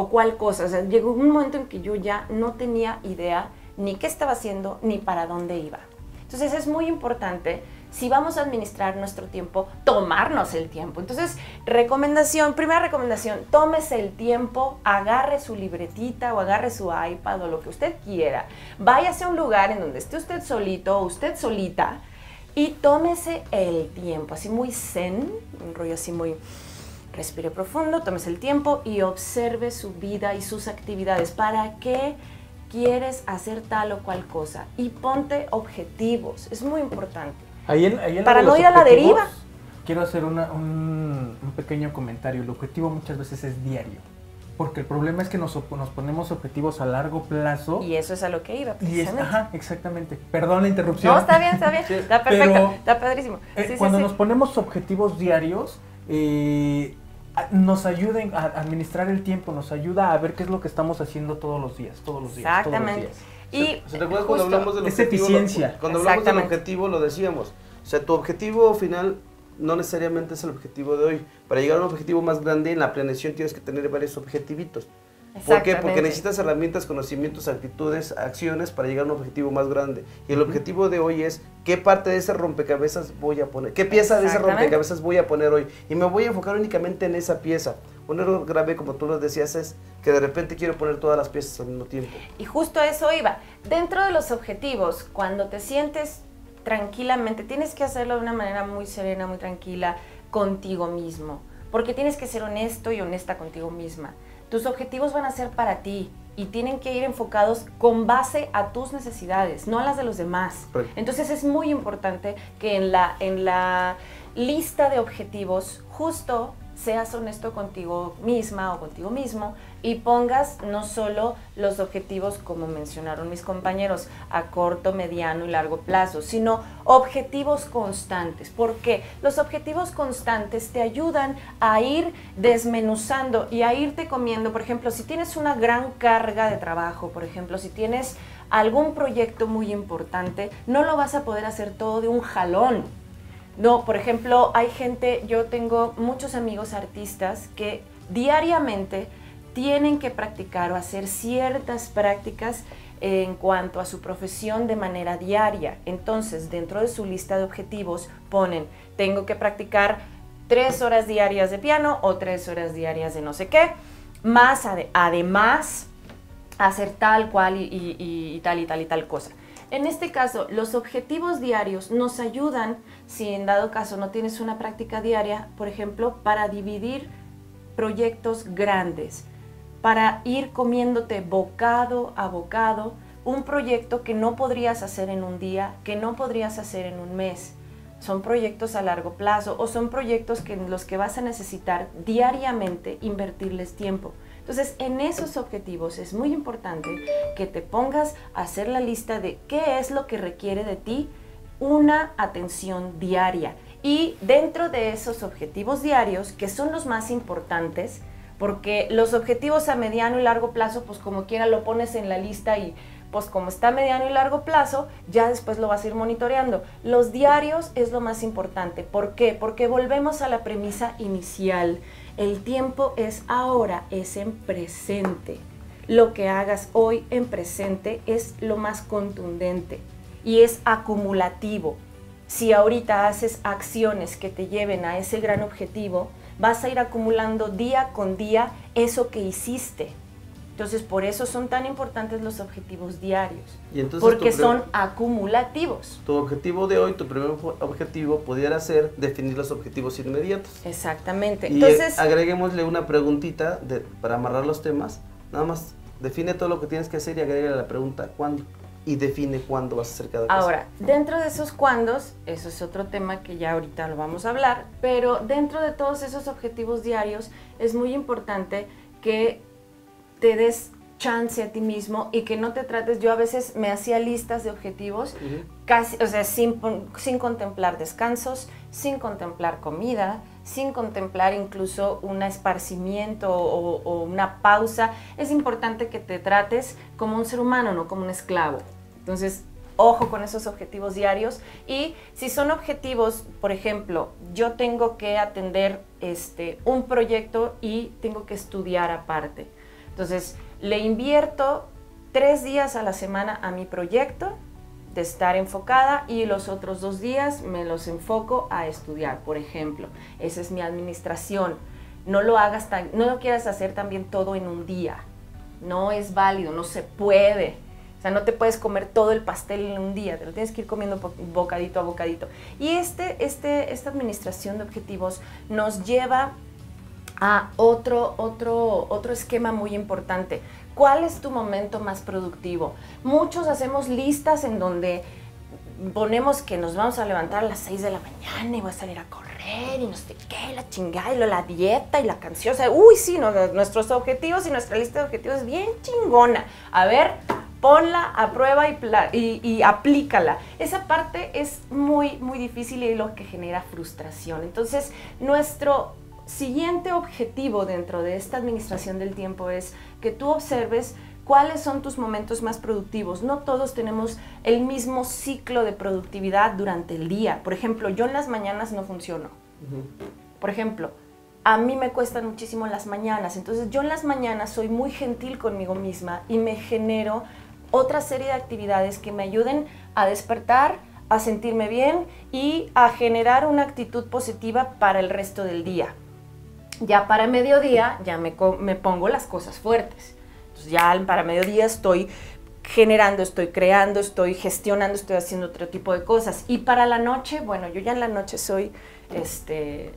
cual cosa. O sea, llegó un momento en que yo ya no tenía idea ni qué estaba haciendo ni para dónde iba. Entonces es muy importante, si vamos a administrar nuestro tiempo, tomarnos el tiempo. Entonces, primera recomendación, tómese el tiempo, agarre su libretita o agarre su iPad o lo que usted quiera, váyase a un lugar en donde esté usted solito o usted solita y tómese el tiempo, así muy zen, un rollo así muy... Respire profundo, tómese el tiempo y observe su vida y sus actividades. ¿Para qué quieres hacer tal o cual cosa? Y ponte objetivos, es muy importante. Para no ir a la deriva. Quiero hacer un pequeño comentario. El objetivo muchas veces es diario. Porque el problema es que nos ponemos objetivos a largo plazo. Y eso es a lo que iba, precisamente. Ajá, exactamente. Perdón la interrupción. No, está bien, sí. Está perfecto, está padrísimo. Cuando nos ponemos objetivos diarios, nos ayuda a administrar el tiempo, nos ayuda a ver qué es lo que estamos haciendo todos los días. Exactamente. Y ¿se recuerda cuando hablamos del objetivo? Eficiencia. Cuando hablamos del objetivo lo decíamos. O sea, tu objetivo final no necesariamente es el objetivo de hoy. Para llegar a un objetivo más grande, en la planeación tienes que tener varios objetivitos. ¿Por qué? Porque necesitas herramientas, conocimientos, actitudes, acciones para llegar a un objetivo más grande. Y el objetivo de hoy es qué parte de ese rompecabezas voy a poner, qué pieza de ese rompecabezas voy a poner hoy. Y me voy a enfocar únicamente en esa pieza. Un error grave, como tú lo decías, es que de repente quiero poner todas las piezas al mismo tiempo. Y justo eso iba. Dentro de los objetivos, cuando te sientes tranquilamente, tienes que hacerlo de una manera muy serena, muy tranquila, contigo mismo. Porque tienes que ser honesto y honesta contigo misma. Tus objetivos van a ser para ti y tienen que ir enfocados con base a tus necesidades, no a las de los demás. Entonces es muy importante que en la lista de objetivos justo seas honesto contigo misma o contigo mismo y pongas no solo los objetivos, como mencionaron mis compañeros, a corto, mediano y largo plazo, sino objetivos constantes. ¿Por qué? Los objetivos constantes te ayudan a ir desmenuzando y a irte comiendo. Por ejemplo, si tienes una gran carga de trabajo, por ejemplo, si tienes algún proyecto muy importante, no lo vas a poder hacer todo de un jalón. No, por ejemplo, hay gente, yo tengo muchos amigos artistas que diariamente tienen que practicar o hacer ciertas prácticas en cuanto a su profesión de manera diaria. Entonces, dentro de su lista de objetivos ponen, tengo que practicar 3 horas diarias de piano o 3 horas diarias de no sé qué, más además hacer tal cual y tal cosa. En este caso, los objetivos diarios nos ayudan, si en dado caso no tienes una práctica diaria, por ejemplo, para dividir proyectos grandes, para ir comiéndote bocado a bocado un proyecto que no podrías hacer en un día, que no podrías hacer en un mes. Son proyectos a largo plazo o son proyectos en los que vas a necesitar diariamente invertirles tiempo. Entonces, en esos objetivos es muy importante que te pongas a hacer la lista de qué es lo que requiere de ti una atención diaria. Y dentro de esos objetivos diarios, que son los más importantes, porque los objetivos a mediano y largo plazo, pues como quiera lo pones en la lista y pues como está a mediano y largo plazo, ya después lo vas a ir monitoreando. Los diarios es lo más importante. ¿Por qué? Porque volvemos a la premisa inicial. El tiempo es ahora, es en presente. Lo que hagas hoy en presente es lo más contundente y es acumulativo. Si ahorita haces acciones que te lleven a ese gran objetivo, vas a ir acumulando día con día eso que hiciste. Entonces, por eso son tan importantes los objetivos diarios, y entonces porque son acumulativos. Tu objetivo de hoy, tu primer objetivo, pudiera ser definir los objetivos inmediatos. Exactamente. Y entonces, agreguémosle una preguntita para amarrar los temas. Nada más, define todo lo que tienes que hacer y agrégale la pregunta ¿cuándo? Y define cuándo vas a hacer cada cosa. Ahora, dentro de esos cuándos, eso es otro tema que ya ahorita lo vamos a hablar, pero dentro de todos esos objetivos diarios es muy importante que te des chance a ti mismo y que no te trates, yo a veces me hacía listas de objetivos, casi, o sea, sin contemplar descansos, sin contemplar comida, sin contemplar incluso un esparcimiento o una pausa. Es importante que te trates como un ser humano, no como un esclavo. Entonces, ojo con esos objetivos diarios. Y si son objetivos, por ejemplo, yo tengo que atender un proyecto y tengo que estudiar aparte. Entonces, le invierto 3 días a la semana a mi proyecto de estar enfocada y los otros 2 días me los enfoco a estudiar, por ejemplo. Esa es mi administración. No lo hagas no lo quieras hacer también todo en un día. No es válido, no se puede. O sea, no te puedes comer todo el pastel en un día, te lo tienes que ir comiendo bocadito a bocadito. Y esta administración de objetivos nos lleva a otro esquema muy importante. ¿Cuál es tu momento más productivo? Muchos hacemos listas en donde ponemos que nos vamos a levantar a las 6 de la mañana y voy a salir a correr y no sé qué, la chingada y la dieta y la canción. O sea, uy, sí, nuestros objetivos y nuestra lista de objetivos es bien chingona. A ver, ponla a prueba y aplícala. Esa parte es muy, muy difícil y es lo que genera frustración. Entonces, nuestro siguiente objetivo dentro de esta administración del tiempo es que tú observes cuáles son tus momentos más productivos. No todos tenemos el mismo ciclo de productividad durante el día. Por ejemplo, yo en las mañanas no funciono. Por ejemplo, a mí me cuestan muchísimo las mañanas, entonces yo en las mañanas soy muy gentil conmigo misma y me genero otra serie de actividades que me ayuden a despertar, a sentirme bien y a generar una actitud positiva para el resto del día. Ya para mediodía ya me pongo las cosas fuertes. Entonces ya para mediodía estoy generando, estoy creando, estoy gestionando, estoy haciendo otro tipo de cosas. Y para la noche, bueno, yo ya en la noche soy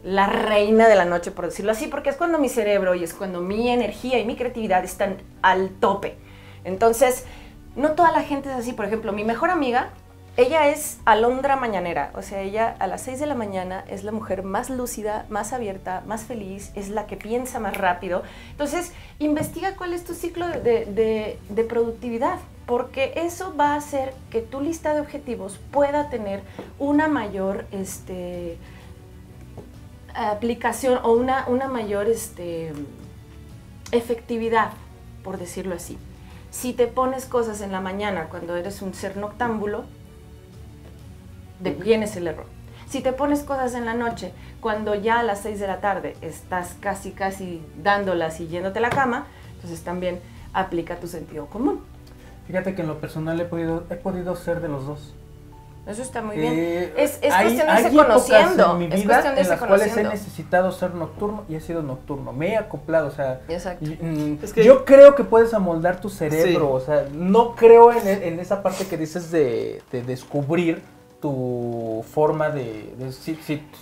la reina de la noche, por decirlo así, porque es cuando mi cerebro y es cuando mi energía y mi creatividad están al tope. Entonces, no toda la gente es así. Por ejemplo, mi mejor amiga, ella es alondra mañanera, o sea, ella a las 6 de la mañana es la mujer más lúcida, más abierta, más feliz, es la que piensa más rápido. Entonces, investiga cuál es tu ciclo de productividad, porque eso va a hacer que tu lista de objetivos pueda tener una mayor aplicación o una mayor efectividad, por decirlo así. Si te pones cosas en la mañana cuando eres un ser noctámbulo, tienes el error. Si te pones cosas en la noche, cuando ya a las 6 de la tarde estás casi dándolas y yéndote a la cama, entonces también aplica tu sentido común. Fíjate que en lo personal he podido ser de los dos. Eso está muy bien. Es cuestión de irse conociendo. En mi vida en las cuales he necesitado ser nocturno y he sido nocturno. Me he acoplado, o sea. Exacto. Yo creo que puedes amoldar tu cerebro, sí. O sea, no creo en esa parte que dices de descubrir tu forma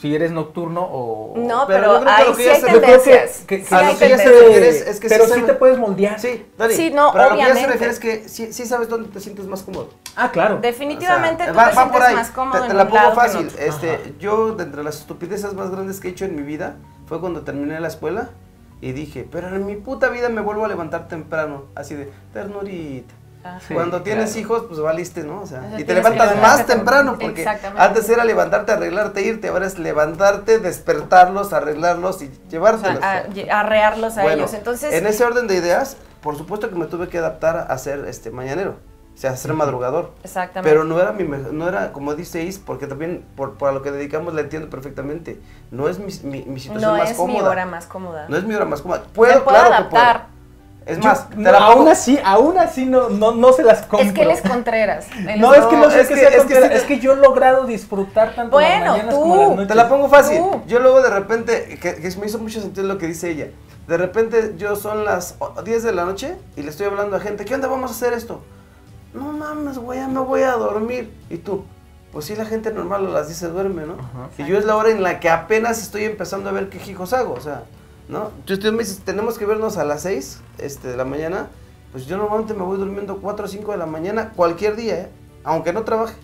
si eres nocturno o... No, pero hay tendencias. Pero sí te puedes moldear. Sí, Dani, sí, no, pero obviamente. Lo que ya se refiere es que sí sabes dónde te sientes más cómodo. Ah, claro. Definitivamente, o sea, tú te sientes más cómodo te la pongo fácil. Que yo, de entre las estupideces más grandes que he hecho en mi vida, fue cuando terminé la escuela y dije, pero en mi puta vida me vuelvo a levantar temprano, así de ternurita. Sí, cuando tienes hijos, pues valiste, ¿no? O sea, y te levantas más temprano, porque antes era levantarte, arreglarte, irte, ahora es levantarte, despertarlos, arreglarlos y llevárselos. Arrearlos a ellos. Entonces, en ese orden de ideas, por supuesto que me tuve que adaptar a ser mañanero, o sea, a ser madrugador. Exactamente. Pero no era como dice Is, porque también por lo que dedicamos la entiendo perfectamente. No es mi situación más cómoda. No es mi hora más cómoda. No es mi hora más cómoda. Puedo adaptar. Es más, aún así no se las compro. Es que él es Contreras. No, es que no sé es que yo he logrado disfrutar tanto las mañanas como las noches. Te la pongo fácil. Yo luego de repente, que me hizo mucho sentido lo que dice ella. De repente son las 10 de la noche y le estoy hablando a gente, ¿qué onda? Vamos a hacer esto. No mames, güey, ya me voy a dormir. ¿Y tú? Pues sí, la gente normal a las 10 se duerme, ¿no? Y yo es la hora en la que apenas estoy empezando a ver qué hijos hago, o sea, ¿no? Tú me dices, tenemos que vernos a las 6 de la mañana, pues yo normalmente me voy durmiendo 4 o 5 de la mañana cualquier día, aunque no trabaje.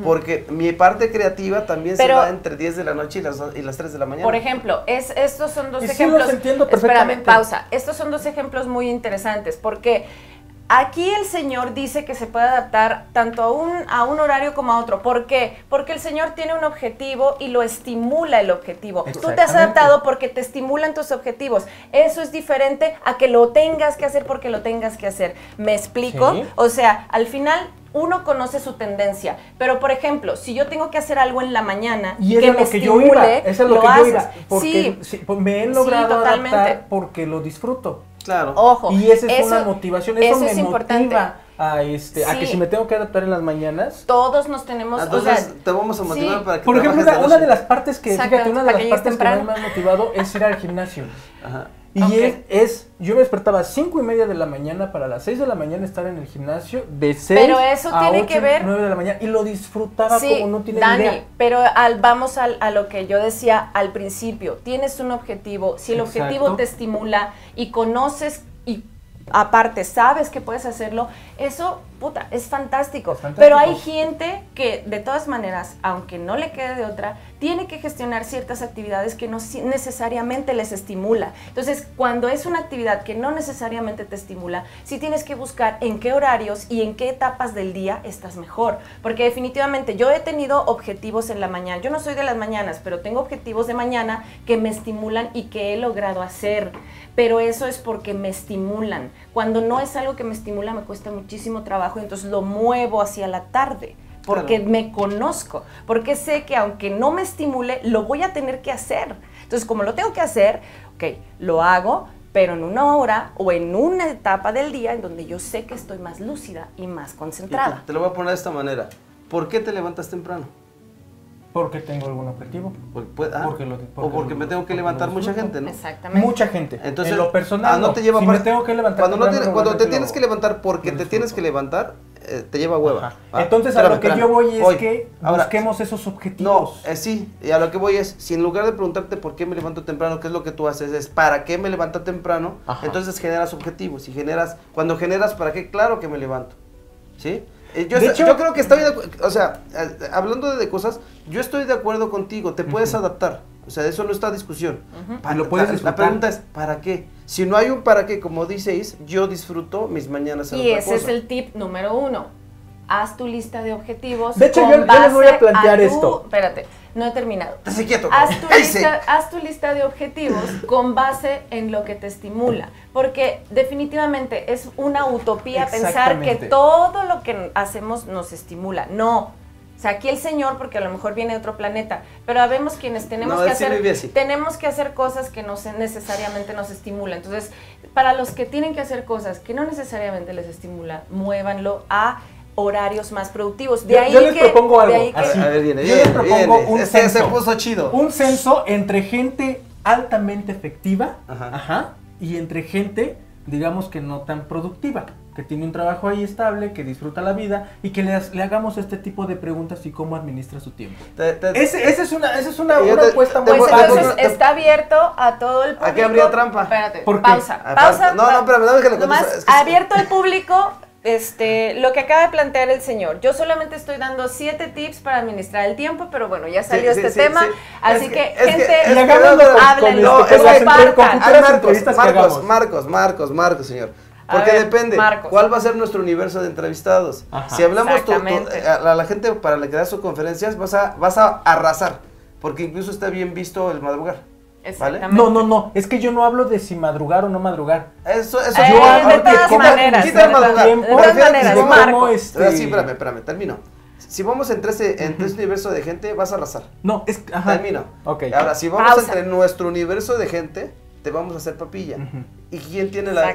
Porque mi parte creativa también se da entre 10 de la noche y las 3 de la mañana. Por ejemplo, estos son dos ejemplos. Sí, los entiendo perfectamente. Espérame, pausa. Estos son dos ejemplos muy interesantes, porque aquí el señor dice que se puede adaptar tanto a un horario como a otro. ¿Por qué? Porque el señor tiene un objetivo y lo estimula el objetivo. Tú te has adaptado porque te estimulan tus objetivos. Eso es diferente a que lo tengas que hacer porque lo tengas que hacer. ¿Me explico? ¿Sí? O sea, al final uno conoce su tendencia. Pero, por ejemplo, si yo tengo que hacer algo en la mañana y que me estimule, eso es lo que yo iba. Porque me he logrado adaptar porque lo disfruto. Claro. Ojo. Y esa es una motivación, eso me importante. Motiva a que si me tengo que adaptar en las mañanas. Todos nos tenemos. Entonces te vamos a motivar para que. Por ejemplo, una de las partes que, fíjate, una de las partes que más me ha motivado es ir al gimnasio. Ajá. Y yo me despertaba a 5:30 de la mañana para las 6 de la mañana estar en el gimnasio de 6 pero eso a tiene 8, que ver 9 de la mañana y lo disfrutaba como no tienes Dani, idea. Pero vamos a lo que yo decía al principio, tienes un objetivo, si el objetivo te estimula y conoces y aparte sabes que puedes hacerlo, eso puta, es fantástico. Pero hay gente que de todas maneras, aunque no le quede de otra, tiene que gestionar ciertas actividades que no necesariamente les estimula. Entonces, cuando es una actividad que no necesariamente te estimula, sí tienes que buscar en qué horarios y en qué etapas del día estás mejor. Porque definitivamente yo he tenido objetivos en la mañana. Yo no soy de las mañanas, pero tengo objetivos de mañana que me estimulan y que he logrado hacer. Pero eso es porque me estimulan. Cuando no es algo que me estimula, me cuesta muchísimo trabajo y entonces lo muevo hacia la tarde. Porque me conozco, porque sé que aunque no me estimule, lo voy a tener que hacer. Entonces, como lo tengo que hacer, ok, lo hago, pero en una hora o en una etapa del día en donde yo sé que estoy más lúcida y más concentrada. Te lo voy a poner de esta manera. ¿Por qué te levantas temprano? Porque tengo algún objetivo. O porque me tengo que levantar mucha gente, ¿no? Exactamente. Mucha gente. Entonces, en lo personal, no te lleva si me tengo que levantar cuando te tienes que levantar porque te tienes que levantar, te lleva hueva. Entonces, a lo que yo voy es que busquemos esos objetivos. No, sí, y a lo que voy es, si en lugar de preguntarte por qué me levanto temprano, ¿qué es lo que tú haces? Es, ¿para qué me levanto temprano? Entonces generas objetivos, y cuando generas, ¿para qué? Claro que me levanto, ¿sí? Yo creo que estoy, o sea, hablando de cosas, yo estoy de acuerdo contigo, te puedes adaptar, o sea, eso no está en discusión. Lo puedes disfrutar. La pregunta es, ¿para qué? Si no hay un para qué, como dices, yo disfruto mis mañanas en Y otra ese cosa. es el tip número 1. Haz tu lista de objetivos. De hecho, yo les voy a plantear esto. Espérate, no he terminado. Estás quieto. Haz tu lista de objetivos con base en lo que te estimula. Porque definitivamente es una utopía pensar que todo lo que hacemos nos estimula. No. O sea, aquí el señor, porque a lo mejor viene de otro planeta, pero habemos quienes tenemos que hacer cosas que no necesariamente nos estimulan. Entonces, para los que tienen que hacer cosas que no necesariamente les estimula, muévanlo a horarios más productivos. Yo les propongo algo. Así. A ver, viene. Yo les propongo un censo. Se puso chido. Un censo entre gente altamente efectiva y entre gente, digamos que no tan productiva, que tiene un trabajo ahí estable, que disfruta la vida y que le hagamos este tipo de preguntas y cómo administra su tiempo. Esa es una apuesta muy buena. Entonces está abierto a todo el público. Aquí habría trampa. Espérate, ¿Por qué? pausa. No, espérame, que lo conteste. Abierto al público. Lo que acaba de plantear el señor. Yo solamente estoy dando 7 tips para administrar el tiempo, pero bueno, ya salió este tema. Así que, gente, háblenlo, Marcos, señor. Porque depende, ¿cuál va a ser nuestro universo de entrevistados? Si hablamos a la gente para la que da sus conferencias, vas a arrasar, porque incluso está bien visto el madrugar. ¿Vale? No, es que yo no hablo de si madrugar o no madrugar. Eso yo hablo de todas maneras. Quita el madrugar. De todas maneras, Marco. Sí, espérame, termino. Si vamos entre ese universo de gente, vas a arrasar. No, termino. Okay. Ahora, si vamos entre nuestro universo de gente, te vamos a hacer papilla. ¿Y quién tiene la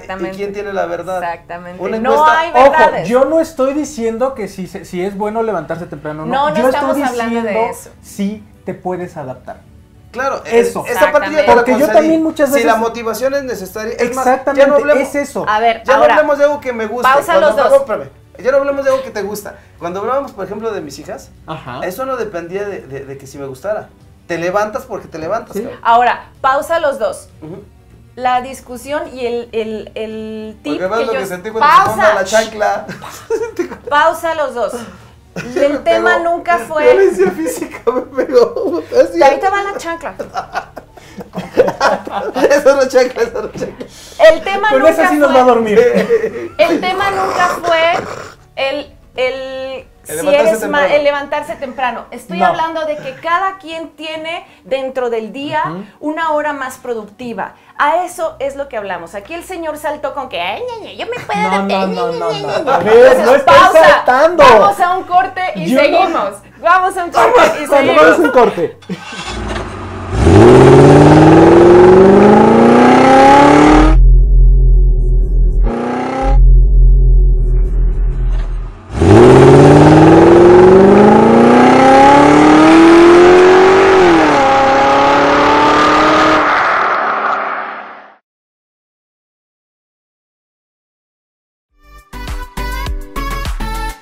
verdad? Exactamente. No hay verdades. Ojo, yo no estoy diciendo que si es bueno levantarse temprano. No yo estamos estoy hablando de eso. Si te puedes adaptar. Claro, eso. Esa parte ya te la porque yo también muchas veces. Si la motivación es necesaria. Exactamente, no hablemos, es eso. A ver, ya no hablemos de algo que me gusta. Pausa los dos. Ya no hablemos de algo que te gusta. Cuando hablábamos, por ejemplo, de mis hijas, eso no dependía de que si me gustara. Te levantas porque te levantas. ¿Sí? Ahora, pausa los dos. La discusión y el tip porque que yo... sentí cuando se ponga la chancla. Pausa los dos. El tema nunca fue... Violencia física me pegó. Y ahorita va la chancla. Esa no chancla. El tema Con nunca esa sí fue... nos va a dormir. El tema nunca fue el levantarse temprano. Estoy hablando de que cada quien tiene dentro del día una hora más productiva. A eso es lo que hablamos. Aquí el señor saltó con que yo me puedo A ver, no estás saltando. Vamos a un corte y seguimos. Vamos a un corte y seguimos. Vamos a un corte.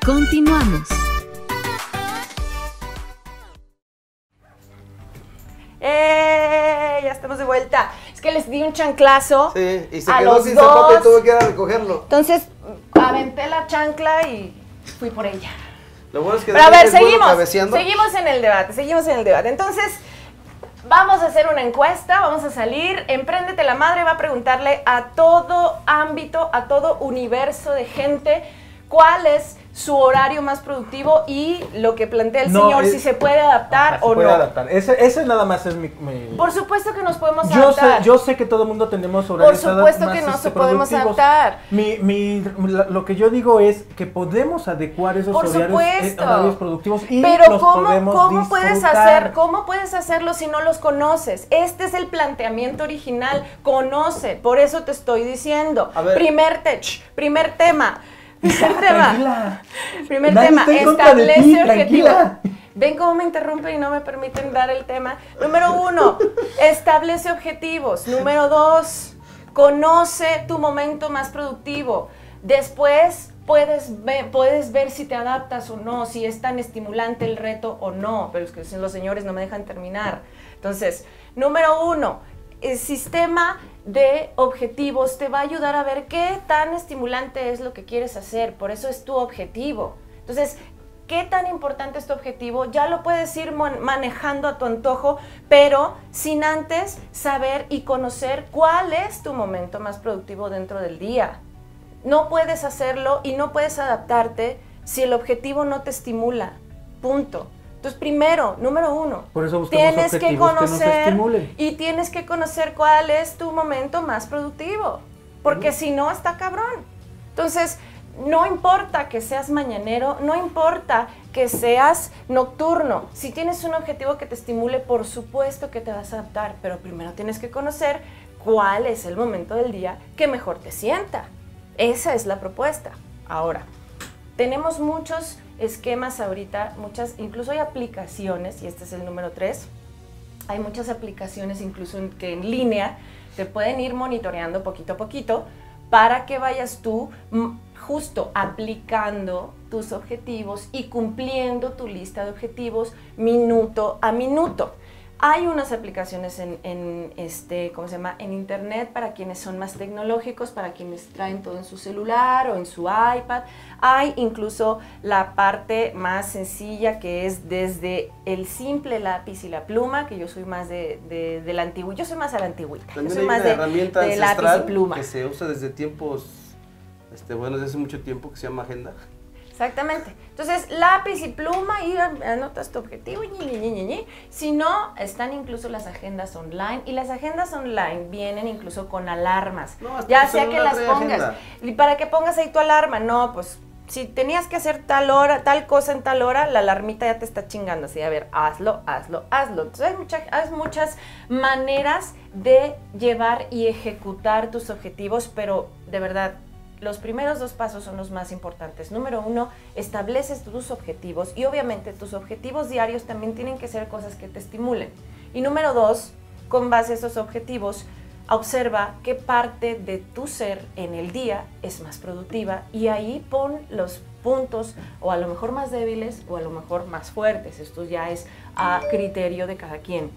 Continuamos. Ya estamos de vuelta. Es que les di un chanclazo. Sí, y se quedó sin zapato y tuve que ir a recogerlo. Entonces, aventé la chancla y fui por ella. Lo bueno es que pero a ver, es bueno cabeceando. seguimos en el debate. Entonces, vamos a hacer una encuesta, vamos a salir. Empréndete la Madre va a preguntarle a todo ámbito, a todo universo de gente cuál es su horario más productivo y lo que plantea el señor, si se puede adaptar o no. Se puede adaptar. Ese nada más es mi... Por supuesto que nos podemos adaptar. Yo sé que todo el mundo tenemos horarios. Por supuesto que nos podemos adaptar. Lo que yo digo es que podemos adecuar esos horarios productivos y pero los podemos ¿cómo puedes hacerlo si no los conoces? Este es el planteamiento original. Conoce, por eso te estoy diciendo. Primer tema. Primer tema, establece objetivos. Ven cómo me interrumpen y no me permiten dar el tema. Número 1, establece objetivos. Número 2, conoce tu momento más productivo. Después puedes ver si te adaptas o no, si es tan estimulante el reto o no. Pero es que los señores no me dejan terminar. Entonces, número 1, el sistema de objetivos te va a ayudar a ver qué tan estimulante es lo que quieres hacer, por eso es tu objetivo. Entonces, ¿qué tan importante es tu objetivo? Ya lo puedes ir manejando a tu antojo, pero sin antes saber y conocer cuál es tu momento más productivo dentro del día. No puedes hacerlo y no puedes adaptarte si el objetivo no te estimula, punto. Entonces, primero, número 1, por eso tienes que conocer y tienes que conocer cuál es tu momento más productivo, porque si no, está cabrón. Entonces, no importa que seas mañanero, no importa que seas nocturno, si tienes un objetivo que te estimule, por supuesto que te vas a adaptar, pero primero tienes que conocer cuál es el momento del día que mejor te sienta. Esa es la propuesta. Ahora, tenemos muchos esquemas ahorita, incluso hay aplicaciones, y este es el número 3, hay muchas aplicaciones incluso que en línea te pueden ir monitoreando poquito a poquito para que vayas tú justo aplicando tus objetivos y cumpliendo tu lista de objetivos minuto a minuto. Hay unas aplicaciones en internet para quienes son más tecnológicos, para quienes traen todo en su celular o en su iPad. Hay incluso la parte más sencilla que es desde el simple lápiz y la pluma, que yo soy más de la antigua, yo soy más a la antigüita. También yo soy hay más una herramienta de lápiz y pluma. Que se usa desde tiempos, desde hace mucho tiempo, que se llama Agenda. Exactamente. Entonces, lápiz y pluma y anotas tu objetivo. Si no, están incluso las agendas online. Y las agendas online vienen incluso con alarmas. No, ya sea que las pongas. Agenda. ¿Y para qué pongas ahí tu alarma? No, pues si tenías que hacer tal cosa en tal hora, la alarmita ya te está chingando. Así, a ver, hazlo. Entonces, hay muchas maneras de llevar y ejecutar tus objetivos, pero de verdad, los primeros 2 pasos son los más importantes. Número 1, estableces tus objetivos y obviamente tus objetivos diarios también tienen que ser cosas que te estimulen. Y número 2, con base a esos objetivos, observa qué parte de tu ser en el día es más productiva y ahí pon los puntos o a lo mejor más débiles o a lo mejor más fuertes. Esto ya es a criterio de cada quien.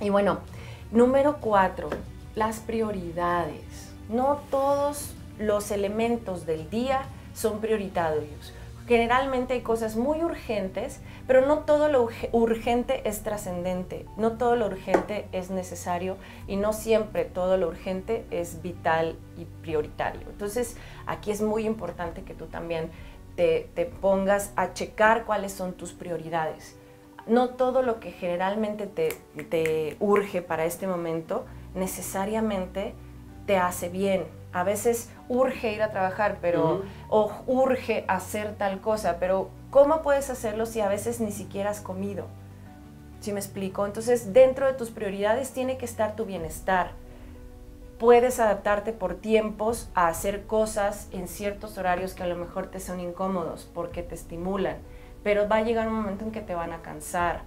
Y bueno, número 4, las prioridades. No todos los elementos del día son prioritarios. Generalmente hay cosas muy urgentes, pero no todo lo urgente es trascendente, no todo lo urgente es necesario y no siempre todo lo urgente es vital y prioritario. Entonces, aquí es muy importante que tú también te pongas a checar cuáles son tus prioridades. No todo lo que generalmente te urge para este momento necesariamente te hace bien. A veces urge ir a trabajar, pero o urge hacer tal cosa, pero ¿cómo puedes hacerlo si a veces ni siquiera has comido? ¿Sí me explico? Entonces, dentro de tus prioridades tiene que estar tu bienestar. Puedes adaptarte por tiempos a hacer cosas en ciertos horarios que a lo mejor te son incómodos porque te estimulan, pero va a llegar un momento en que te van a cansar.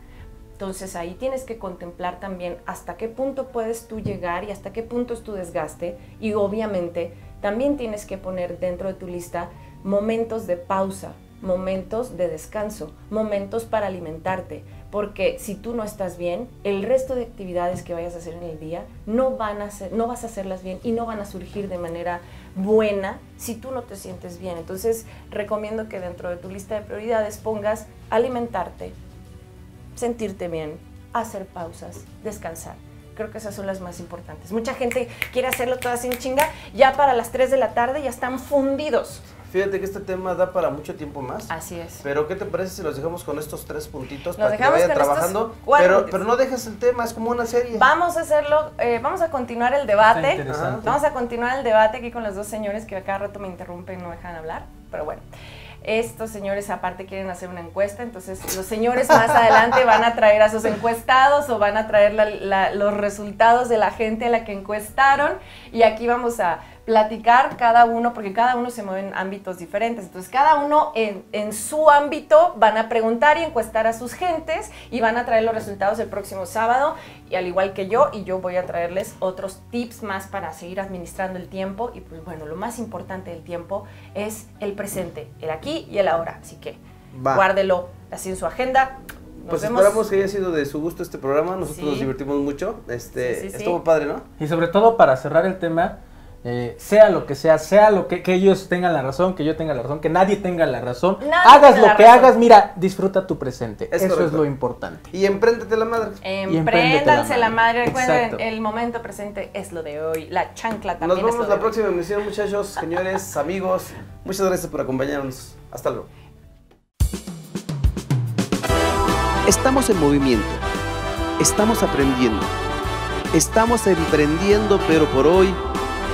Entonces ahí tienes que contemplar también hasta qué punto puedes tú llegar y hasta qué punto es tu desgaste y obviamente también tienes que poner dentro de tu lista momentos de pausa, momentos de descanso, momentos para alimentarte, porque si tú no estás bien, el resto de actividades que vayas a hacer en el día no vas a hacerlas bien y no van a surgir de manera buena si tú no te sientes bien. Entonces, recomiendo que dentro de tu lista de prioridades pongas alimentarte, sentirte bien, hacer pausas, descansar. Creo que esas son las más importantes. Mucha gente quiere hacerlo todo así en chinga, ya para las 3 de la tarde ya están fundidos. Fíjate que este tema da para mucho tiempo más. Así es. Pero ¿qué te parece si los dejamos con estos 3 puntitos para que vayan trabajando? Pero no dejes el tema, es como una serie. Vamos a hacerlo, vamos a continuar el debate. Vamos a continuar el debate aquí con los dos señores que a cada rato me interrumpen y no dejan hablar. Pero bueno, estos señores aparte quieren hacer una encuesta, entonces los señores más adelante van a traer a sus encuestados o van a traer los resultados de la gente a la que encuestaron, y aquí vamos a platicar cada uno, porque cada uno se mueve en ámbitos diferentes, entonces cada uno en su ámbito van a preguntar y encuestar a sus gentes y van a traer los resultados el próximo sábado, y al igual que yo voy a traerles otros tips más para seguir administrando el tiempo. Y pues bueno, lo más importante del tiempo es el presente, el aquí y el ahora, así que guárdelo así en su agenda. Pues esperamos que haya sido de su gusto este programa, nosotros nos divertimos mucho, estuvo padre, ¿no? Y sobre todo para cerrar el tema, sea lo que sea lo que ellos tengan la razón, que yo tenga la razón, que nadie tenga la razón, hagas lo que hagas, mira, disfruta tu presente, eso es lo importante. Y empréndete la madre. Empréndanse la madre, recuerden, el momento presente es lo de hoy, la chancla también. Nos vemos la próxima emisión, muchachos, señores, amigos, muchas gracias por acompañarnos, hasta luego. Estamos en movimiento, estamos aprendiendo, estamos emprendiendo, pero por hoy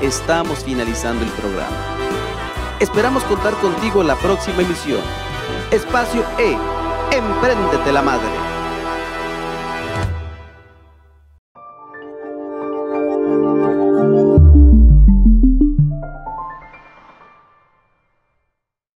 estamos finalizando el programa. Esperamos contar contigo en la próxima emisión. Espacio E, empréndete la madre.